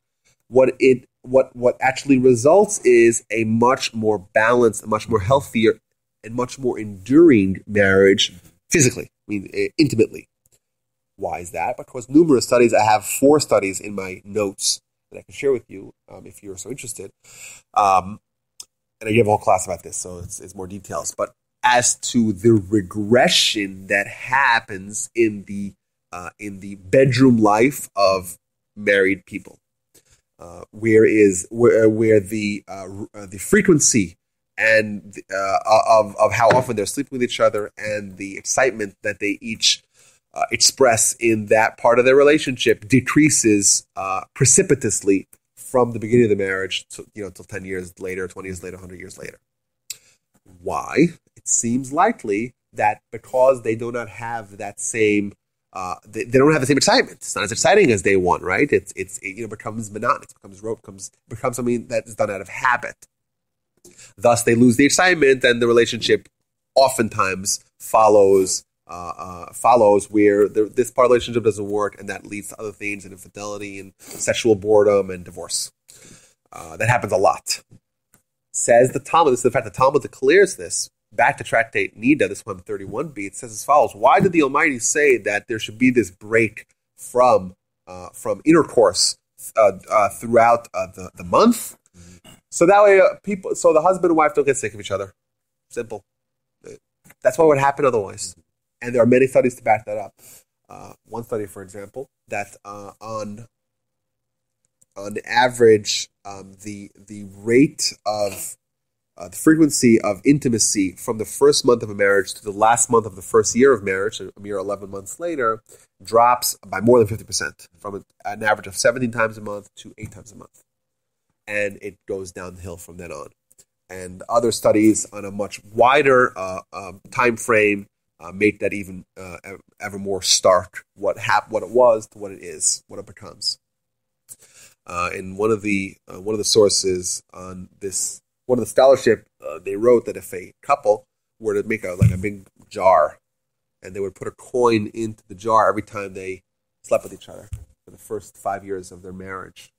what actually results is a much more balanced, a much more healthier, and much more enduring marriage physically, intimately. Why is that? Because numerous studies, I have 4 studies in my notes that I can share with you if you're so interested. And I give a whole class about this, so it's more details. But as to the regression that happens in the bedroom life of married people, where the frequency and of how often they're sleeping with each other and the excitement that they each express in that part of their relationship decreases precipitously from the beginning of the marriage to till 10 years later, 20 years later, 100 years later. Why? It seems likely that because they do not have that same they don't have the same excitement. It's not as exciting as day one, right? It becomes monotonous, becomes something that is done out of habit. Thus, they lose the excitement, and the relationship oftentimes follows where this part of the relationship doesn't work, and that leads to other things, and infidelity, and sexual boredom, and divorce. That happens a lot. Says the Talmud. This is the fact the Talmud declares this. Back to Tractate Nida, this one 31b, it says as follows: why did the Almighty say that there should be this break from intercourse throughout the month? So that way, so the husband and wife don't get sick of each other. Simple. That's what would happen otherwise. And there are many studies to back that up. One study, for example, that on average, the rate of the frequency of intimacy from the first month of a marriage to the last month of the first year of marriage, a mere 11 months later, drops by more than 50%, from an average of 17 times a month to 8 times a month. And it goes downhill from then on. And other studies on a much wider time frame make that even ever more stark, what it was to what it is, what it becomes. In one of the sources on this, one of the scholarship, they wrote that if a couple were to make a big jar, and they would put a coin into the jar every time they slept with each other for the first 5 years of their marriage,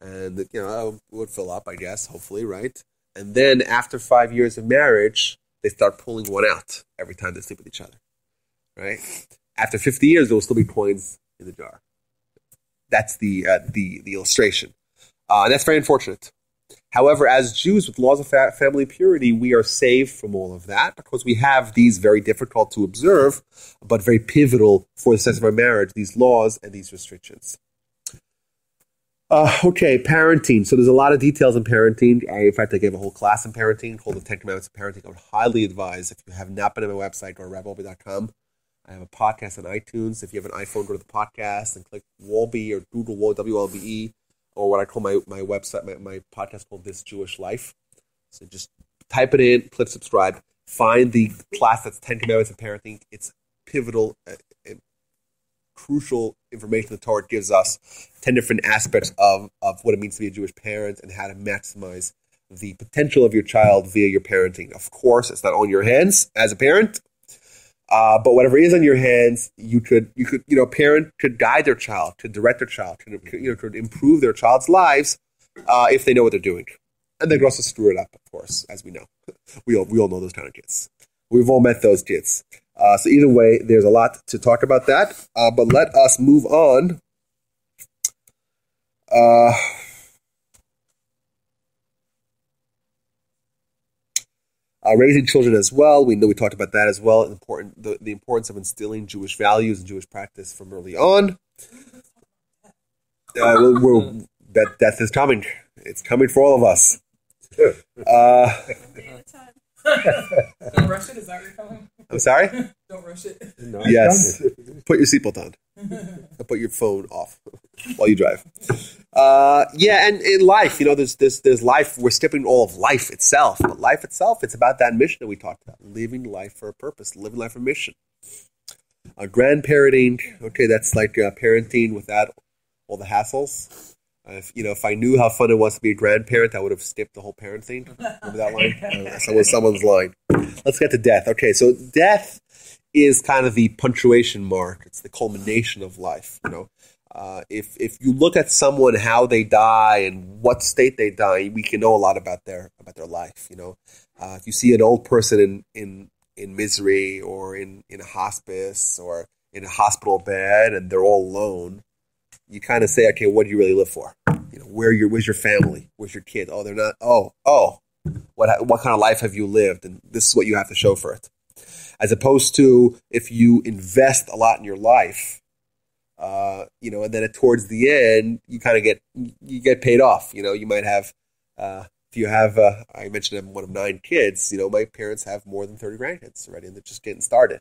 And, it would fill up, I guess, hopefully, right? And then after 5 years of marriage, they start pulling one out every time they sleep with each other, right? After 50 years, there will still be coins in the jar. That's the illustration. And that's very unfortunate. However, as Jews with laws of family purity, we are saved from all of that because we have these very difficult to observe, but very pivotal for the success of our marriage, these laws and these restrictions. Okay, parenting. So there's a lot of details in parenting. In fact, I gave a whole class in parenting called the 10 Commandments of Parenting. I would highly advise, if you have not been on my website, go to rabbiwolbe.com. I have a podcast on iTunes. If you have an iPhone, go to the podcast and click Wolbe or Google WLBE, or what I call my website, my podcast called This Jewish Life. So just type it in, click subscribe, find the class that's 10 Commandments of Parenting. It's pivotal and crucial information the Torah gives us, 10 different aspects of what it means to be a Jewish parent and how to maximize the potential of your child via your parenting. Of course, it's not on your hands as a parent, but whatever is on your hands, a parent could guide their child, could direct their child, could improve their child's lives if they know what they're doing. And they could also screw it up, of course, as we know. We all know those kind of kids. We've all met those kids. So either way, there's a lot to talk about that. But let us move on. Raising children as well. We know we talked about that as well. The importance of instilling Jewish values and Jewish practice from early on. Death is coming. It's coming for all of us. Don't rush it. Is that what you're telling? I'm sorry? Don't rush it. No, Yes. Put your seatbelt on. And put your phone off while you drive. And in life, there's life. We're skipping all of life itself. But life itself, it's about that mission that we talked about. Living life for a purpose. Living life for a mission. Grandparenting. Okay, that's like parenting without all the hassles. If I knew how fun it was to be a grandparent, I would have skipped the whole parent thing. Remember that line? That was someone's line. Let's get to death. Okay, so death is kind of the punctuation mark. It's the culmination of life. If you look at someone, how they die and what state they die, we can know a lot about their life. If you see an old person in misery or in a hospice or in a hospital bed and they're all alone, you kind of say, okay, what do you really live for? Where's your family? Where's your kids? Oh, they're not. What kind of life have you lived? And this is what you have to show for it. As opposed to if you invest a lot in your life, and then towards the end, you kind of get paid off. You might have, if you have, I mentioned I'm one of 9 kids. My parents have more than 30 grandkids already, and they're just getting started.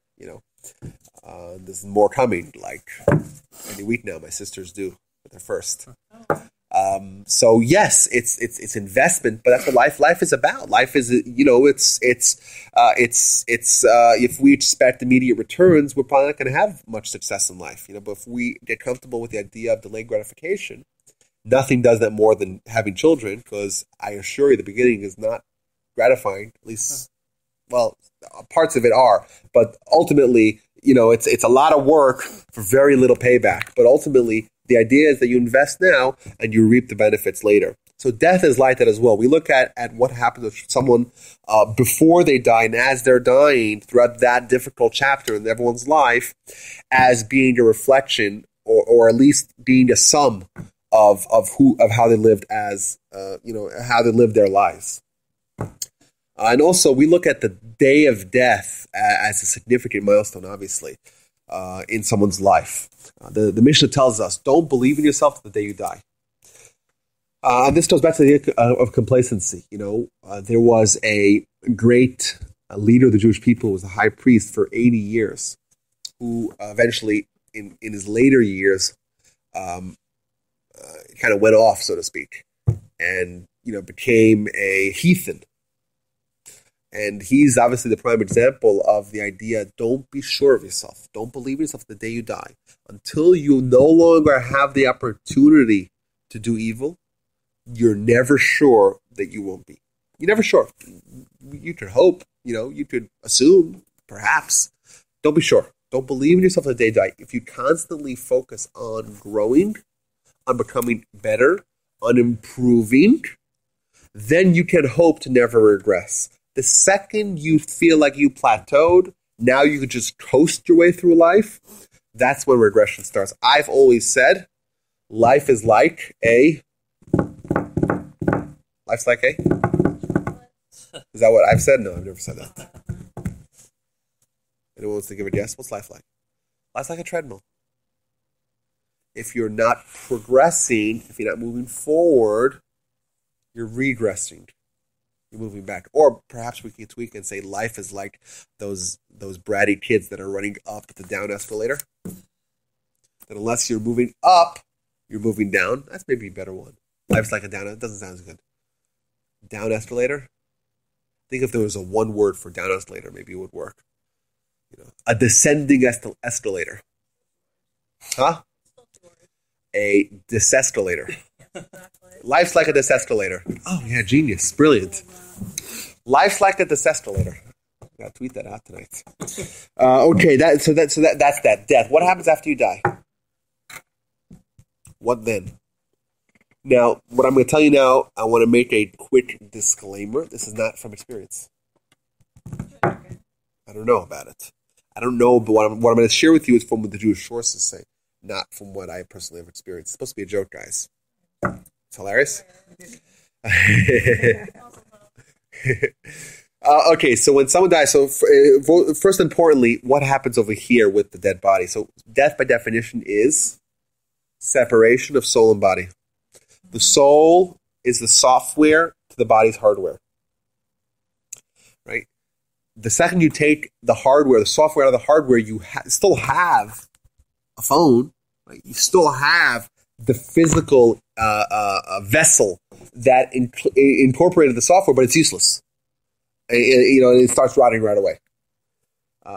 There's more coming, like any week now. My sisters do with their first. So yes, it's investment, but that's what life is about. Life is, if we expect immediate returns, we're probably not going to have much success in life. But if we get comfortable with the idea of delayed gratification, nothing does that more than having children, because I assure you the beginning is not gratifying, at least, well, parts of it are, but ultimately, it's a lot of work for very little payback. But ultimately, the idea is that you invest now and you reap the benefits later. So death is like that as well. We look at what happens to someone before they die and as they're dying throughout that difficult chapter in everyone's life as being a reflection or at least being a sum of how they lived how they lived their lives. And also, we look at the day of death as a significant milestone, obviously, in someone's life. The Mishnah tells us, don't believe in yourself to the day you die. And this goes back to the idea of complacency. There was a great leader of the Jewish people, who was a high priest for 80 years, who eventually, in his later years, kind of went off, so to speak, and became a heathen. And he's obviously the prime example of the idea, don't be sure of yourself. Don't believe in yourself the day you die. Until you no longer have the opportunity to do evil, you're never sure that you won't be. You're never sure. You could hope, you could assume, perhaps. Don't be sure. Don't believe in yourself the day you die. If you constantly focus on growing, on becoming better, unimproving, then you can hope to never regress. The second you feel like you plateaued, now you could just coast your way through life, that's when regression starts. I've always said, life is like a... Life's like a... Is that what I've said? No, I've never said that. Anyone wants to give a guess? What's life like? Life's like a treadmill. If you're not progressing, if you're not moving forward, you're regressing. You're moving back. Or perhaps we can tweak and say life is like those bratty kids that are running up the down escalator. That unless you're moving up, you're moving down. That's maybe a better one. Life's like a down. It doesn't sound as good. Down escalator. I think if there was a one word for down escalator, maybe it would work. A descending escalator. Huh? A desescalator. Life's like a desescalator. Oh yeah, genius, brilliant. Life's like a desescalator. I gotta tweet that out tonight. Okay, that's that death. What happens after you die? What then? Now, what I'm going to tell you now, I want to make a quick disclaimer. This is not from experience. I don't know about it. I don't know, but what I'm going to share with you is from what the Jewish sources say, not from what I personally have experienced. It's supposed to be a joke, guys. It's hilarious. Okay, so when someone dies, so first importantly, what happens over here with the dead body? So death by definition is separation of soul and body. The soul is the software to the body's hardware. Right? The second you take the hardware, the software out of the hardware, you still have a phone. Right? You still have the physical vessel that incorporated the software, but it's useless. It starts rotting right away.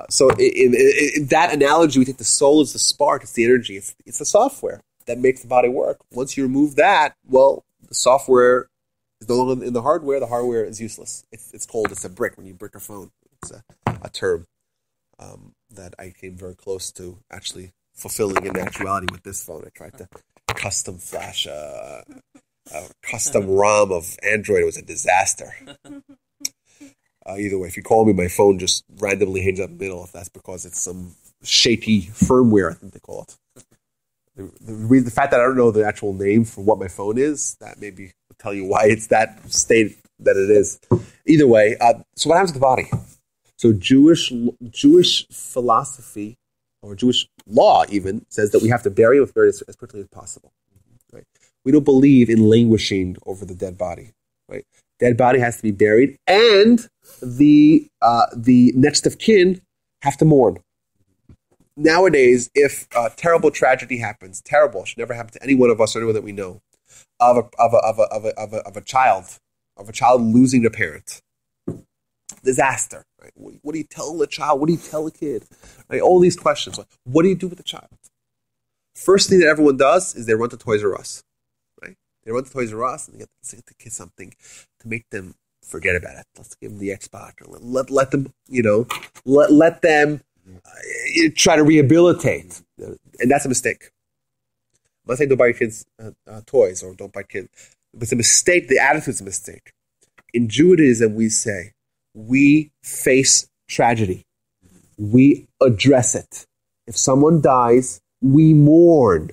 So in that analogy, we take the soul as the spark, it's the energy, it's the software that makes the body work. Once you remove that, well, the software is no longer in the hardware is useless. It's a brick when you brick a phone. It's a term that I came very close to actually fulfilling in actuality with this phone. I tried to custom flash a custom ROM of Android. It was a disaster. Either way, if you call me, my phone just randomly hangs out in the middle. If that's because it's some shaky firmware, I think they call it. The fact that I don't know the actual name for what my phone is, that maybe will tell you why it's that state that it is. Either way, so what happens to the body? So Jewish philosophy, or Jewish law even, says that we have to bury it with buried as quickly as possible. Right? We don't believe in languishing over the dead body. Right? Dead body has to be buried, and the next of kin have to mourn. Nowadays, if a terrible tragedy happens, terrible, should never happen to any one of us or anyone that we know, of a child losing a parent, disaster. Right? What do you tell the child? What do you tell the kid? Right? All these questions. What do you do with the child? First thing that everyone does is they run to Toys R Us. Right? They run to Toys R Us and they get the kid something to make them forget about it. Let's give them the Xbox. Or let them, let them try to rehabilitate. And that's a mistake. I'm not saying don't buy your kids toys or don't buy kids. But it's a mistake. The attitude's a mistake. In Judaism, we say, we face tragedy. We address it. If someone dies, we mourn.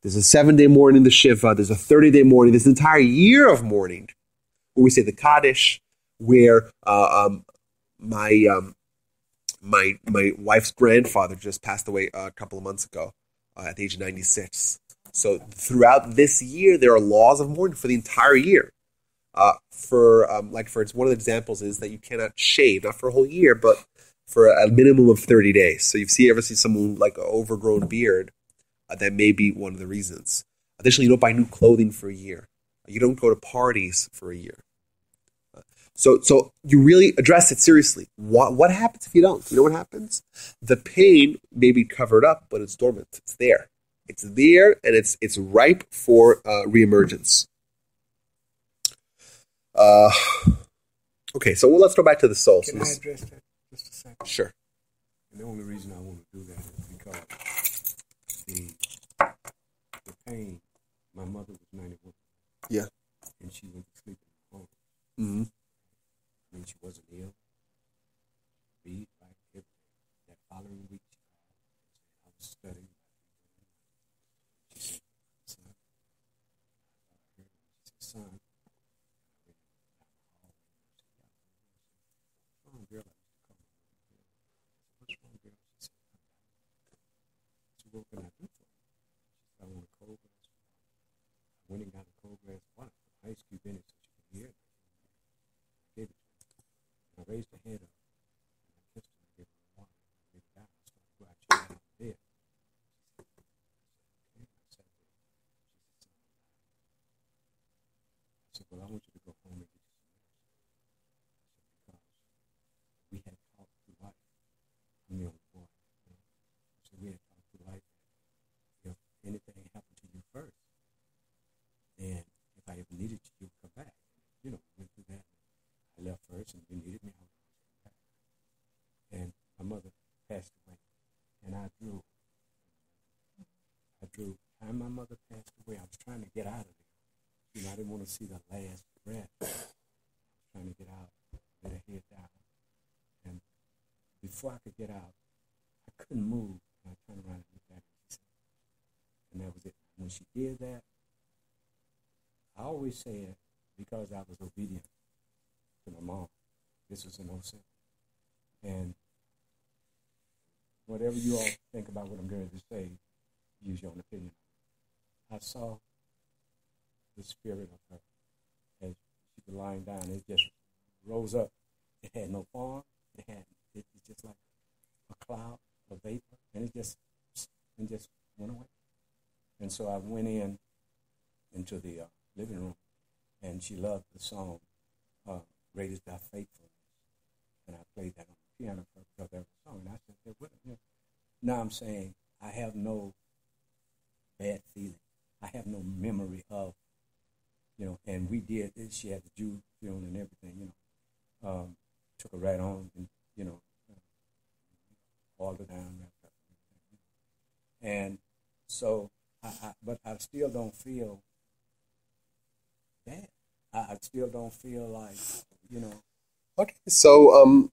There's a 7-day mourning in the Shiva. There's a 30-day mourning. There's an entire year of mourning where we say the Kaddish, where my wife's grandfather just passed away a couple of months ago at the age of 96. So throughout this year, there are laws of mourning for the entire year. For instance, one of the examples is that you cannot shave, not for a whole year, but for a minimum of 30 days. So if you ever see someone like an overgrown beard, that may be one of the reasons. Additionally, you don't buy new clothing for a year. You don't go to parties for a year. So you really address it seriously. What happens if you don't? You know what happens? The pain may be covered up, but it's dormant. It's there. It's there, and it's ripe for reemergence. Okay, so let's go back to the soul. Can I address that just a second? Sure. And the only reason I want to do that is because the pain, my mother was 91. Yeah. And she went to sleep in the home. Mm-hmm. I mean, she wasn't ill. Read, write, everything. That following week, she called and said, I was studying. She said, son, I thought I heard her. She said, son, I went down the hallway and I said, yeah, what's wrong, girl? I used to call her. I said, what's wrong, girl? She said, I'm down. I said, what can I do for you? She said, I want a cold glass of water. I went and got a cold glass of water, put an ice cube in it so she could hear it. I gave it to her. And I raised her head up. And I kissed her and I gave her water. And I laid down. I started to go out. She got out of bed. She said, okay. I sat there. She said, son, I'm dying. I said, well, I want you to go home and get you some rest. I said, because we had talked through life. I'm the only boy. You know? So we had talked through life that if anything happened to you first, then if I ever needed you, you would come back. You know, we went through that. I left first, and you needed me, I would come back. And my mother passed away, and I drew. Time my mother passed away, I was trying to get out of there. You know, I didn't want to see the last breath. I was trying to get out, let her head down. And before I could get out, I couldn't move. And I turned around and looked at her, and she said, and that was it. When she did that, I always said, because I was obedient to my mom, this was in 07. And whatever you all think about what I'm going to say, use your own opinion. I saw the spirit of her as she was lying down. It just rose up. It had no form. It was just like a cloud, a vapor, and it just went away. And so I went into the living room, and she loved the song, Great is Thy Faithfulness. And I played that on the piano for her because that was a song. And I said, hey, what? Now I'm saying I have no bad feeling. I have no memory of, and we did, she had the Jew funeral and everything, took her right on and, hauled her down, wrapped up and everything. And so, but I still don't feel bad. I still don't feel like, Okay, so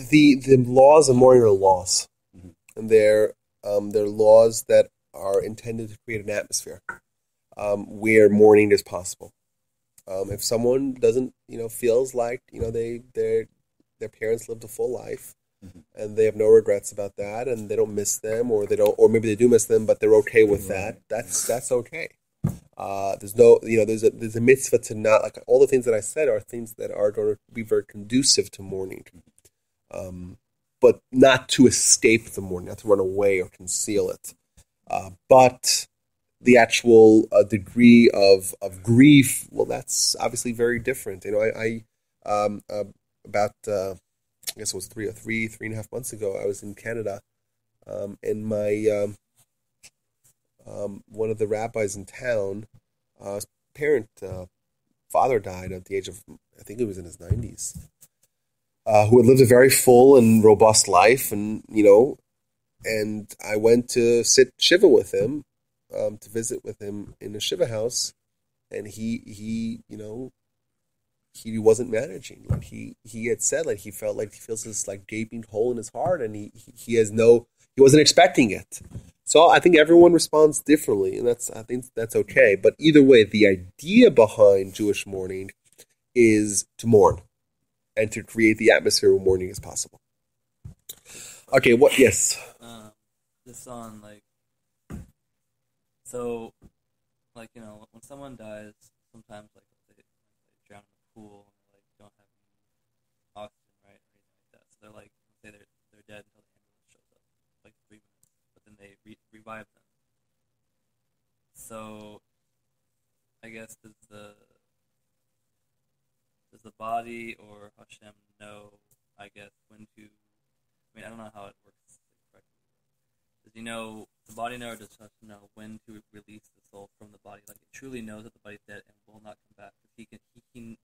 the laws of mourning are laws, mm-hmm. and they're laws that are intended to create an atmosphere where mourning is possible. If someone doesn't, feels like their parents lived a full life, mm-hmm. and they have no regrets about that, and they don't miss them, or maybe they do miss them, but they're okay with that. That's okay. There's no, there's a mitzvah to not, like, all the things that I said are things that are going to be very conducive to mourning, but not to escape the mourning, not to run away or conceal it. But the actual degree of grief, well, that's obviously very different. I about I guess it was 3.5 months ago, I was in Canada, and my one of the rabbis in town, father died at the age of, I think it was in his 90s, who had lived a very full and robust life, and and I went to sit shiva with him, to visit with him in a shiva house, and he wasn't managing. Like he had said, like he feels this like gaping hole in his heart, and he wasn't expecting it. So I think everyone responds differently, and I think that's okay. But either way, the idea behind Jewish mourning is to mourn and to create the atmosphere where mourning is possible. Okay, what? Yes. This on when someone dies, sometimes they drown in the pool and they don't have any oxygen, right, or anything like that. So they're say they're dead until the ambulance shows up, 3 minutes, but then they revive them. So I guess does the body or Hashem know, I guess, when to? I don't know how it works correctly. Does the body know, or does Hashem know when to release the soul from the body? Like, it truly knows that the body's dead and will not come back. Because he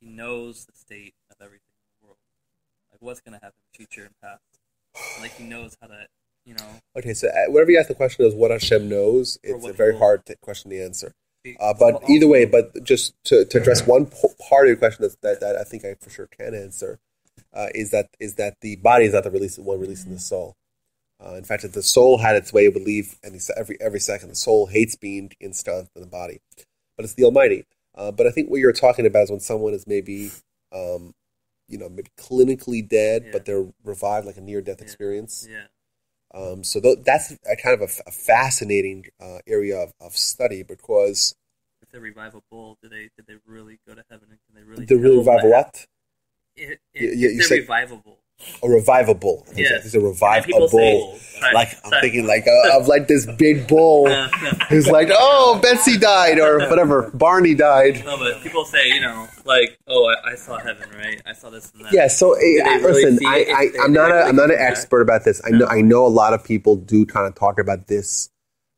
knows the state of everything in the world. Like, what's going to happen in the future and past. And, he knows how to, Okay, so whenever you ask the question is what Hashem knows, it's a very hard question to answer. But either way, but just to address one part of your question that I think I for sure can answer, is that the body is not the one releasing the soul. In fact, if the soul had its way, it would leave every second. The soul hates being ensconced in the body, but it's the Almighty. But I think what you're talking about is when someone is maybe clinically dead, but they're revived, like a near-death experience. Yeah. So that's a kind of a fascinating area of study, because if they revive a bull, did they really go to heaven? And can they really? They really revive a what? They're revivable. A revivable. Yeah. It's a revivable. Right. Like I'm thinking of like this big bull who's like, oh, Betsy died or whatever, Barney died. No, but people say, I saw heaven, right? I saw this and that. Yeah. So listen, I'm not an expert about this. I know a lot of people do kind of talk about this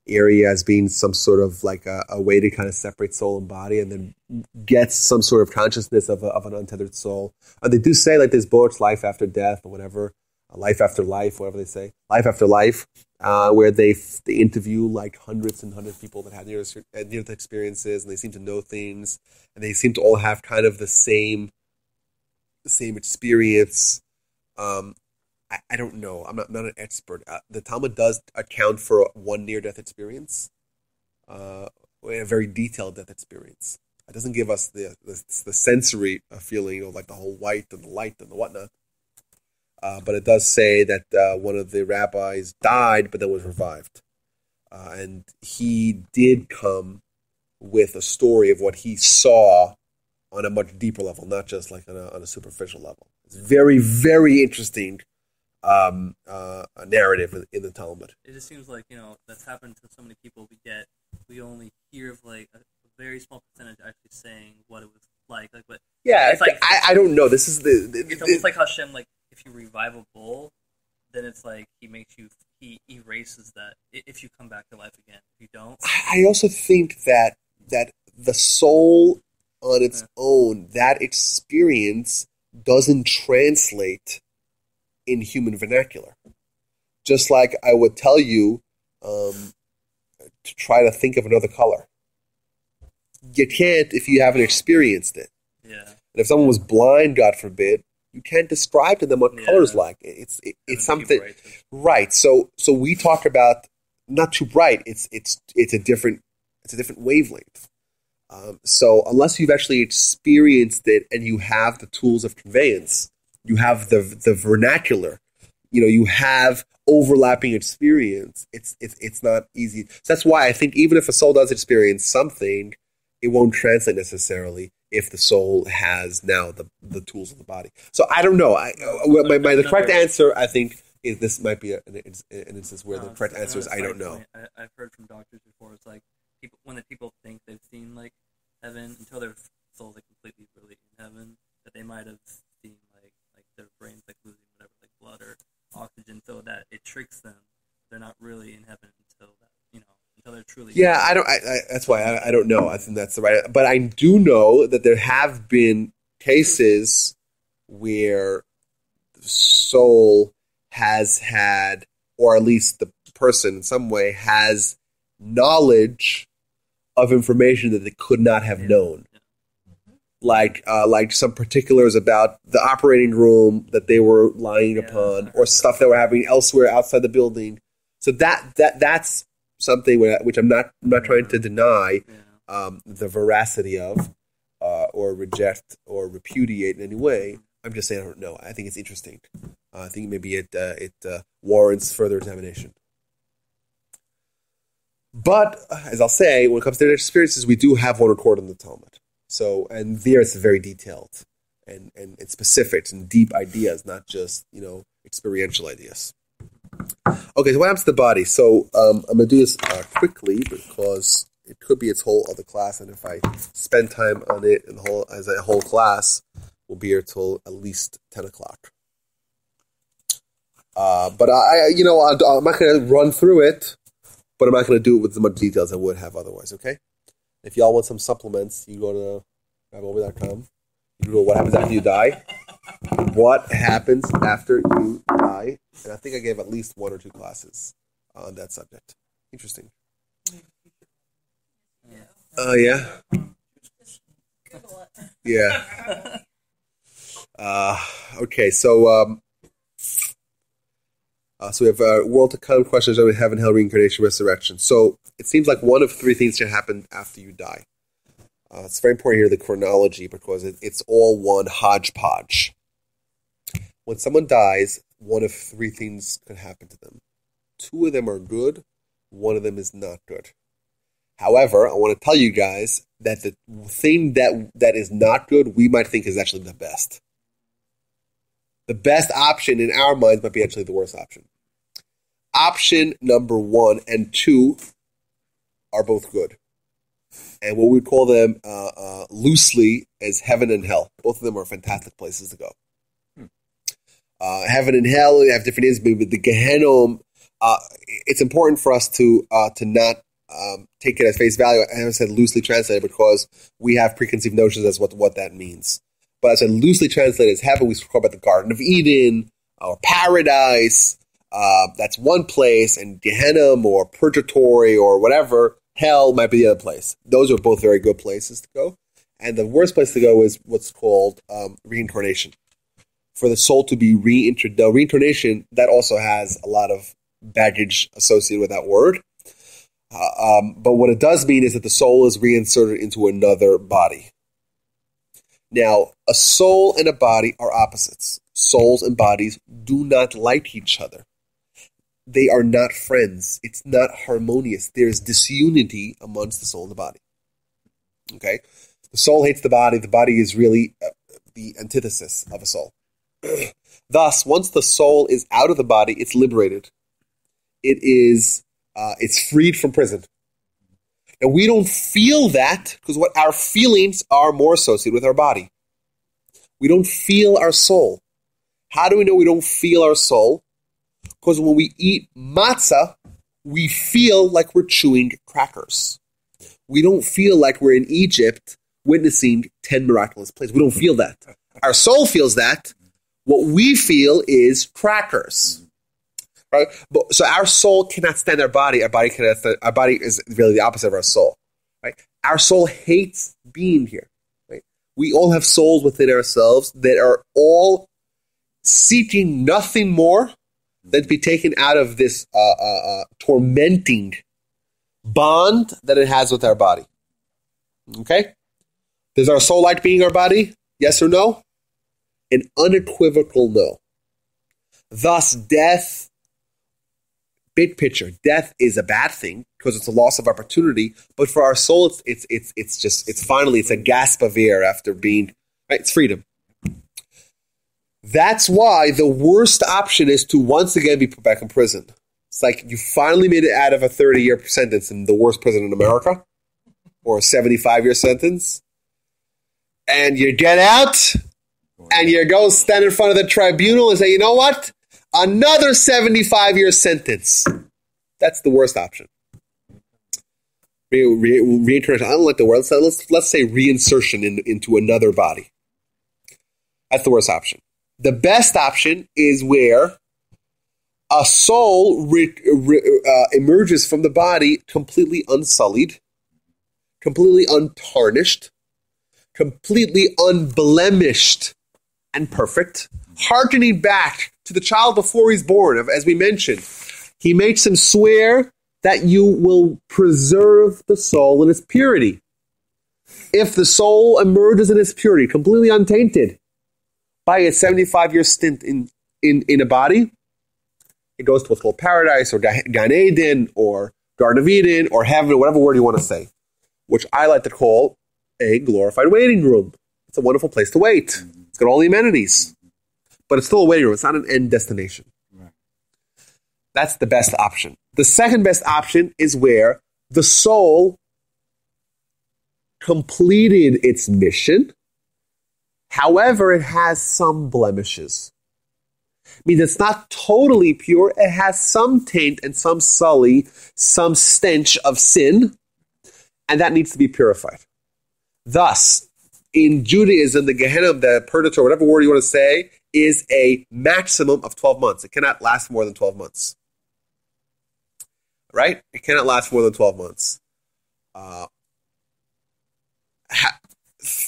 area as being some sort of like a way to kind of separate soul and body, and then get some sort of consciousness of an untethered soul. They do say like this books, life after death or whatever, life after life, whatever they say, life after life, where they interview like hundreds and hundreds of people that had near-death experiences, and they seem to know things, and they seem to all have kind of the same experience. I don't know. I'm not an expert. The Talmud does account for one near-death experience, a very detailed death experience. It doesn't give us the sensory feeling, like the whole white and the light and the whatnot. But it does say that one of the rabbis died, but then was revived. And he did come with a story of what he saw on a much deeper level, not just like on a superficial level. It's very, very interesting narrative in the Talmud. It just seems like, that's happened to so many people. We only hear of like a very small percentage actually saying what it was like. But yeah, it's like I don't know. This is it's almost like Hashem. Like if you revive a bull, then it's like he erases that if you come back to life again. If you don't, I also think that the soul on its own, that experience doesn't translate in human vernacular. Just like I would tell you to try to think of another color. You can't if you haven't experienced it. Yeah. And if someone was blind, God forbid, you can't describe to them what color's like. It's something right. So we talk about not too bright. It's a different wavelength. So unless you've actually experienced it and you have the tools of conveyance, you have the vernacular, you have overlapping experience. It's not easy. So that's why I think even if a soul does experience something, it won't translate necessarily if the soul has now the tools of the body. So I don't know. The correct answer, I think, is this might be an instance where the correct answer is I don't know. I've heard from doctors before. It's like when the people think they've seen like heaven until their souls are completely really in heaven, that they might have seen like their brains like losing whatever like blood or oxygen, so that it tricks them. They're not really in heaven until that until they're truly. Yeah, I don't. That's why I don't know. I think that's the right. But I do know that there have been cases where the soul has had, or at least the person in some way has knowledge of information that they could not have known. Like some particulars about the operating room that they were lying upon, or stuff that were happening elsewhere outside the building. So that's something which I'm not trying to deny the veracity of, or reject or repudiate in any way. I'm just saying I don't know. I think it's interesting. I think maybe it warrants further examination. But as I'll say, when it comes to their experiences, we do have one recorded in the Talmud. So, and there it's very detailed and specific and deep ideas, not just, experiential ideas. Okay, so what happens to the body? So I'm going to do this quickly because it could be its whole other class, and if I spend time on it as a whole class, we'll be here till at least 10 o'clock. But I'm not going to run through it, but I'm not going to do it with as much detail as I would have otherwise, okay? If y'all want some supplements, you go to rabbi.com. You go, what happens after you die? What happens after you die? And I think I gave at least 1 or 2 classes on that subject. Interesting. Yeah. Google it. Yeah. Okay, so we have world to come, questions of heaven, hell, reincarnation, resurrection. So it seems like one of three things can happen after you die. It's very important here, the chronology, because it's all one hodgepodge. When someone dies, one of three things can happen to them. Two of them are good, one of them is not good. However, I want to tell you guys that the thing that is not good, we might think is actually the best. The best option in our minds might be actually the worst option. Option number 1 and 2 are both good. And what we call them loosely as heaven and hell. Both of them are fantastic places to go. Heaven and hell have different names, but the Gehenom, it's important for us to not take it at face value. I haven't said loosely translated because we have preconceived notions as what that means. But as I loosely translated as heaven, we talk about the Garden of Eden or paradise. That's one place, and Gehenna or purgatory or whatever, hell might be the other place. Those are both very good places to go. And the worst place to go is what's called reincarnation. For the soul to be reintroduced. Now, reincarnation, that also has a lot of baggage associated with that word. But what it does mean is that the soul is reinserted into another body. Now, a soul and a body are opposites. Souls and bodies do not like each other. They are not friends. It's not harmonious. There's disunity amongst the soul and the body. Okay? The soul hates the body. The body is really the antithesis of a soul. Thus, once the soul is out of the body, it's liberated. It's freed from prison. And we don't feel that because what our feelings are more associated with our body. We don't feel our soul. How do we know we don't feel our soul? Because when we eat matzah, we feel like we're chewing crackers. We don't feel like we're in Egypt witnessing 10 miraculous plagues. We don't feel that. Our soul feels that. What we feel is crackers. Right? So our soul cannot stand our body. Our body cannot stand, our body is really the opposite of our soul. Right? Our soul hates being here. Right? We all have souls within ourselves that are all seeking nothing more than to be taken out of this tormenting bond that it has with our body. Okay? Does our soul like being our body? Yes or no? An unequivocal no. Thus, death, big picture, death is a bad thing because it's a loss of opportunity. But for our soul, it's finally a gasp of air after being right. It's freedom. That's why the worst option is to once again be put back in prison. It's like you finally made it out of a 30-year sentence in the worst prison in America, or a 75-year sentence, and you get out. And you go stand in front of the tribunal and say, you know what? Another 75-year sentence. That's the worst option. Reincarnation. I don't like the word. Let's say reinsertion into another body. That's the worst option. The best option is where a soul emerges from the body completely unsullied, completely untarnished, completely unblemished, and perfect, hearkening back to the child before he's born. As we mentioned, he makes him swear that you will preserve the soul in its purity. If the soul emerges in its purity, completely untainted, by a 75-year stint in a body, it goes to what's called paradise, or Gan Eden, or Garden of Eden, or heaven, or whatever word you want to say, which I like to call a glorified waiting room. It's a wonderful place to wait. It's got all the amenities. But it's still a waiting room. It's not an end destination. Right. That's the best option. The second best option is where the soul completed its mission. However, it has some blemishes. It means it's not totally pure. It has some taint and some sully, some stench of sin, and that needs to be purified. Thus, in Judaism, the Gehenna, the purgatory, whatever word you want to say, is a maximum of 12 months. It cannot last more than 12 months. Right? It cannot last more than 12 months.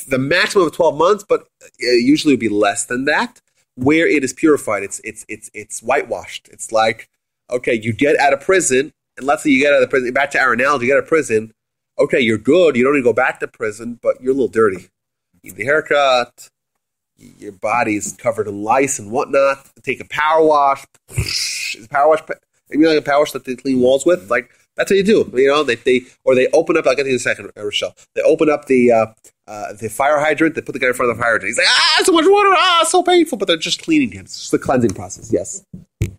the maximum of 12 months, but usually it would be less than that, where it is purified. It's whitewashed. It's like, okay, you get out of prison, and let's say you get out of prison, back to our analogy, you get out of prison, okay, you're good, you don't need to go back to prison, but you're a little dirty. You need a haircut, your body's covered in lice and whatnot, take a power wash, is a power wash, maybe like a power wash that they clean walls with, like, that's what you do, they open up, I'll get to you in a second, Rochelle, they open up the fire hydrant, they put the guy in front of the fire hydrant, he's like, so much water, so painful, but they're just cleaning him, it's just the cleansing process, yes.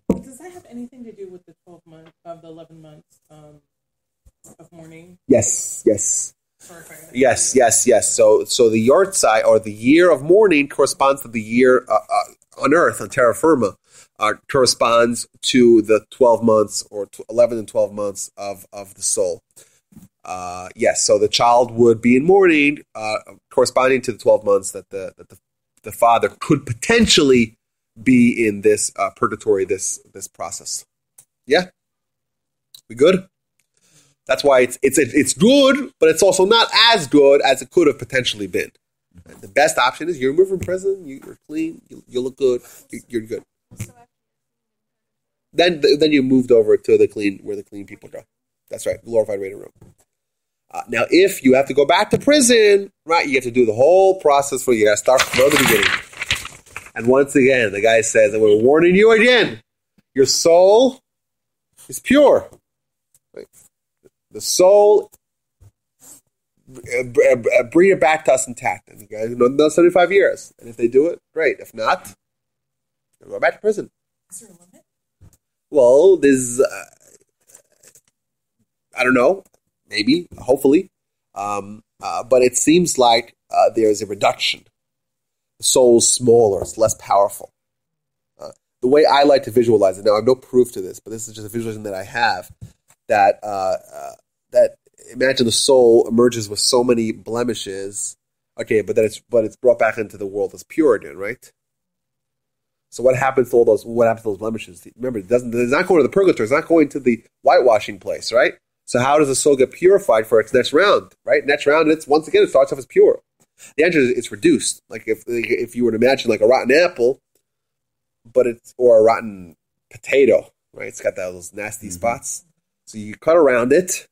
Does that have anything to do with the 12 months, of the 11 months of mourning? Yes. Sorry if I- Yes. So the Yortzai, or the year of mourning, corresponds to the year on earth, on terra firma, corresponds to the 12 months, or 11 and 12 months of the soul. Yes, so the child would be in mourning, corresponding to the 12 months that the father could potentially be in this purgatory, this process. Yeah? We good? That's why it's good, but it's also not as good as it could have potentially been. The best option is you're removed from prison, you're clean, you look good, you're good. Then you moved over to where the clean people go. That's right, glorified waiting room. Now, if you have to go back to prison, right, you have to do the whole process you got to start from the beginning. And once again, the guy says, and we're warning you again, your soul is pure. Right? The soul, bring it back to us intact. And you guys know another 75 years. And if they do it, great. If not, they'll go back to prison. Is there a limit? Well, there's, I don't know, maybe, hopefully. But it seems like there's a reduction. The soul's smaller, it's less powerful. The way I like to visualize it, now I have no proof to this, but this is just a visualization that I have, that imagine the soul emerges with so many blemishes, okay, but it's brought back into the world as pure again, right? So what happens to those blemishes? Remember, it's not going to the purgatory, it's not going to the whitewashing place, right? So how does the soul get purified for its next round, right? Next round, it starts off as pure. The answer is it's reduced. Like if you were to imagine like a rotten apple, or a rotten potato, right? It's got those nasty spots. So you cut around it,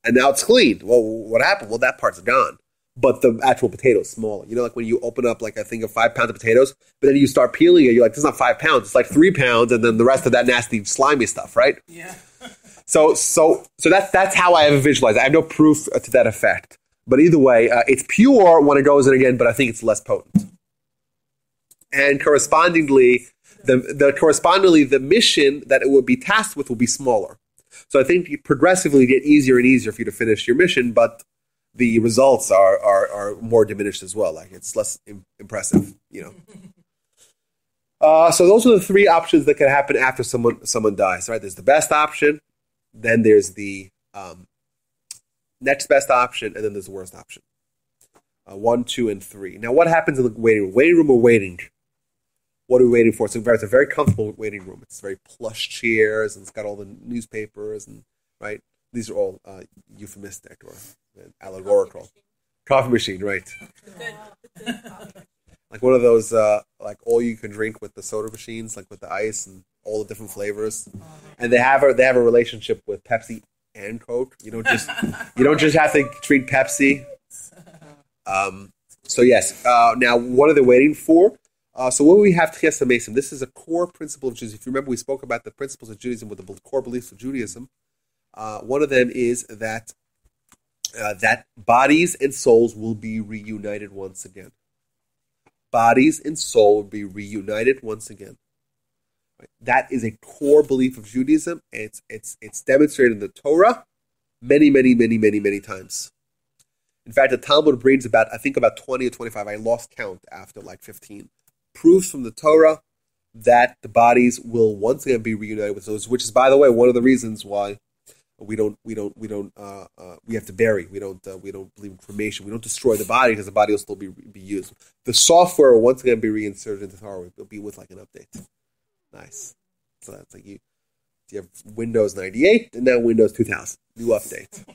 and now it's clean. Well, what happened? Well, that part's gone. But the actual potato is smaller. You know, like when you open up like a thing of 5 pounds of potatoes, but then you start peeling it, you're like, this is not 5 pounds, it's like 3 pounds, and then the rest of that nasty, slimy stuff, right? Yeah. So that's how I have it visualized. I have no proof to that effect. But either way, it's pure when it goes in again, but I think it's less potent. And correspondingly, the mission that it would be tasked with will be smaller. So I think you progressively get easier and easier for you to finish your mission, but the results are more diminished as well. Like it's less impressive, you know. So those are the 3 options that can happen after someone dies. Right? There's the best option, then there's the next best option, and then there's the worst option. 1, 2, and 3. Now, what happens in the waiting room? Waiting room or waiting? What are we waiting for? So it's a very comfortable waiting room. It's very plush chairs, and it's got all the newspapers, and right. These are all euphemistic or allegorical. Coffee machine, right? Like one of those, like all you can drink with the soda machines, like with the ice and all the different flavors. And they have a relationship with Pepsi and Coke. You don't just have to treat Pepsi. So yes. Now, what are they waiting for? So what we have Tchias HaMesim, this is a core principle of Judaism. If you remember, we spoke about the principles of Judaism with the core beliefs of Judaism. One of them is that bodies and souls will be reunited once again. Bodies and soul will be reunited once again. Right? That is a core belief of Judaism. It's demonstrated in the Torah many times. In fact, the Talmud brings about 20 or 25. I lost count after like 15. Proofs from the Torah that the bodies will once again be reunited with those, which is, by the way, one of the reasons why we have to bury. We don't believe in cremation. We don't destroy the body because the body will still be used. The software will once again be reinserted into Torah. It'll be with like an update. Nice. So that's like you have Windows 98 and now Windows 2000. New update.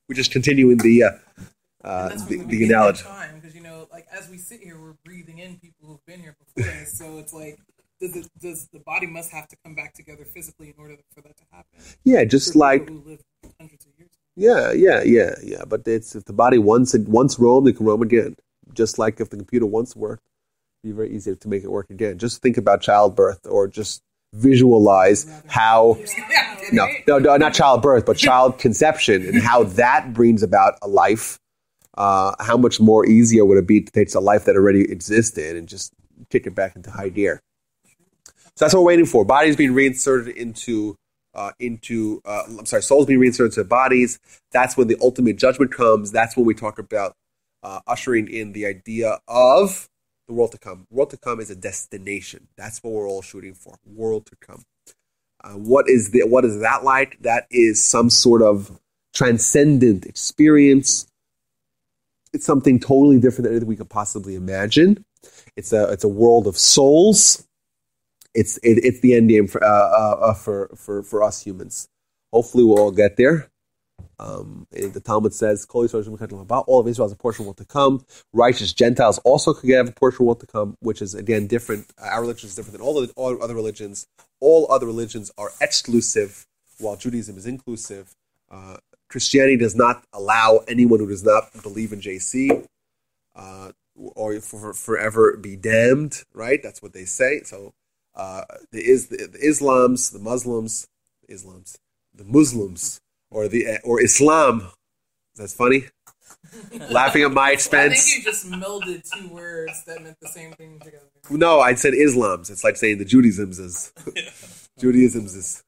We're just continuing the the analogy. Because like as we sit here, we're breathing in people who've been here before us. So it's like, does the body must have to come back together physically in order for that to happen? Yeah, just for like people who lived hundreds of years. Yeah. But if the body once roamed, it can roam again. Just like if the computer once worked, it'd be very easy to make it work again. Just think about childbirth, or just visualize how no, not childbirth, but child conception, and how that brings about a life. How much more easier would it be to take a life that already existed and just kick it back into high gear? So that's what we're waiting for. Bodies being reinserted souls being reinserted into bodies. That's when the ultimate judgment comes. That's when we talk about ushering in the idea of the world to come. World to come is a destination. That's what we're all shooting for. World to come. What is that like? That is some sort of transcendent experience. It's something totally different than anything we could possibly imagine. It's a world of souls. It's the end game for us humans. Hopefully we'll all get there. The Talmud says, all of Israel has a portion of what to come. Righteous Gentiles also could have a portion of what to come, which is again different. Our religion is different than all other religions. All other religions are exclusive, while Judaism is inclusive. Christianity does not allow anyone who does not believe in JC or forever be damned. Right? That's what they say. So the Muslims, or Islam. That's funny. Laughing at my expense. I think you just melded two words that meant the same thing together. No, I said Islams. It's like saying the Judaisms is. Judaisms is.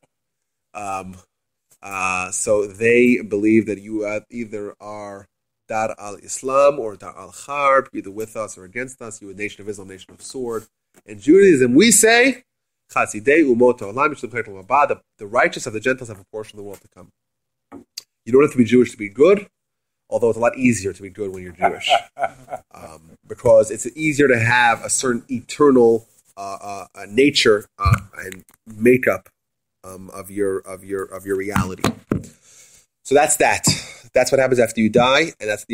So they believe that you either are Dar al-Islam or Dar al-Harb, either with us or against us. You a nation of Islam, nation of sword. In Judaism, we say, the righteous of the Gentiles have a portion of the world to come. You don't have to be Jewish to be good, although it's a lot easier to be good when you're Jewish, because it's easier to have a certain eternal nature and makeup of your reality. So that's that. That's what happens after you die, and that's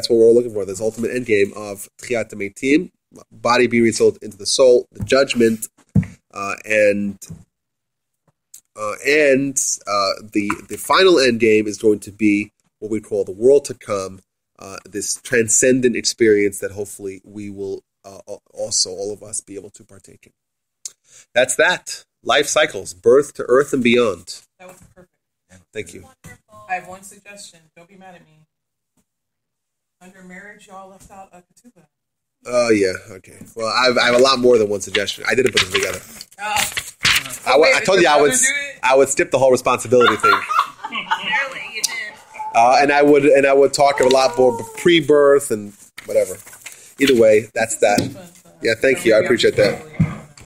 what we're all looking for. This ultimate end game of Tchiyat Metim, body being resold into the soul, the judgment, and the final end game is going to be what we call the world to come, this transcendent experience that hopefully we will also, all of us, be able to partake in. That's that. Life cycles, birth to earth and beyond. That was perfect. Thank you. I have one suggestion. Don't be mad at me. Under marriage, y'all left out a ketubah. Oh, yeah. Okay. Well, I have a lot more than one suggestion. I didn't put them together. I told you I would skip the whole responsibility thing. Clearly, you did. And I would talk a lot more pre-birth and whatever. Either way, that's that. Yeah, thank you. I appreciate that.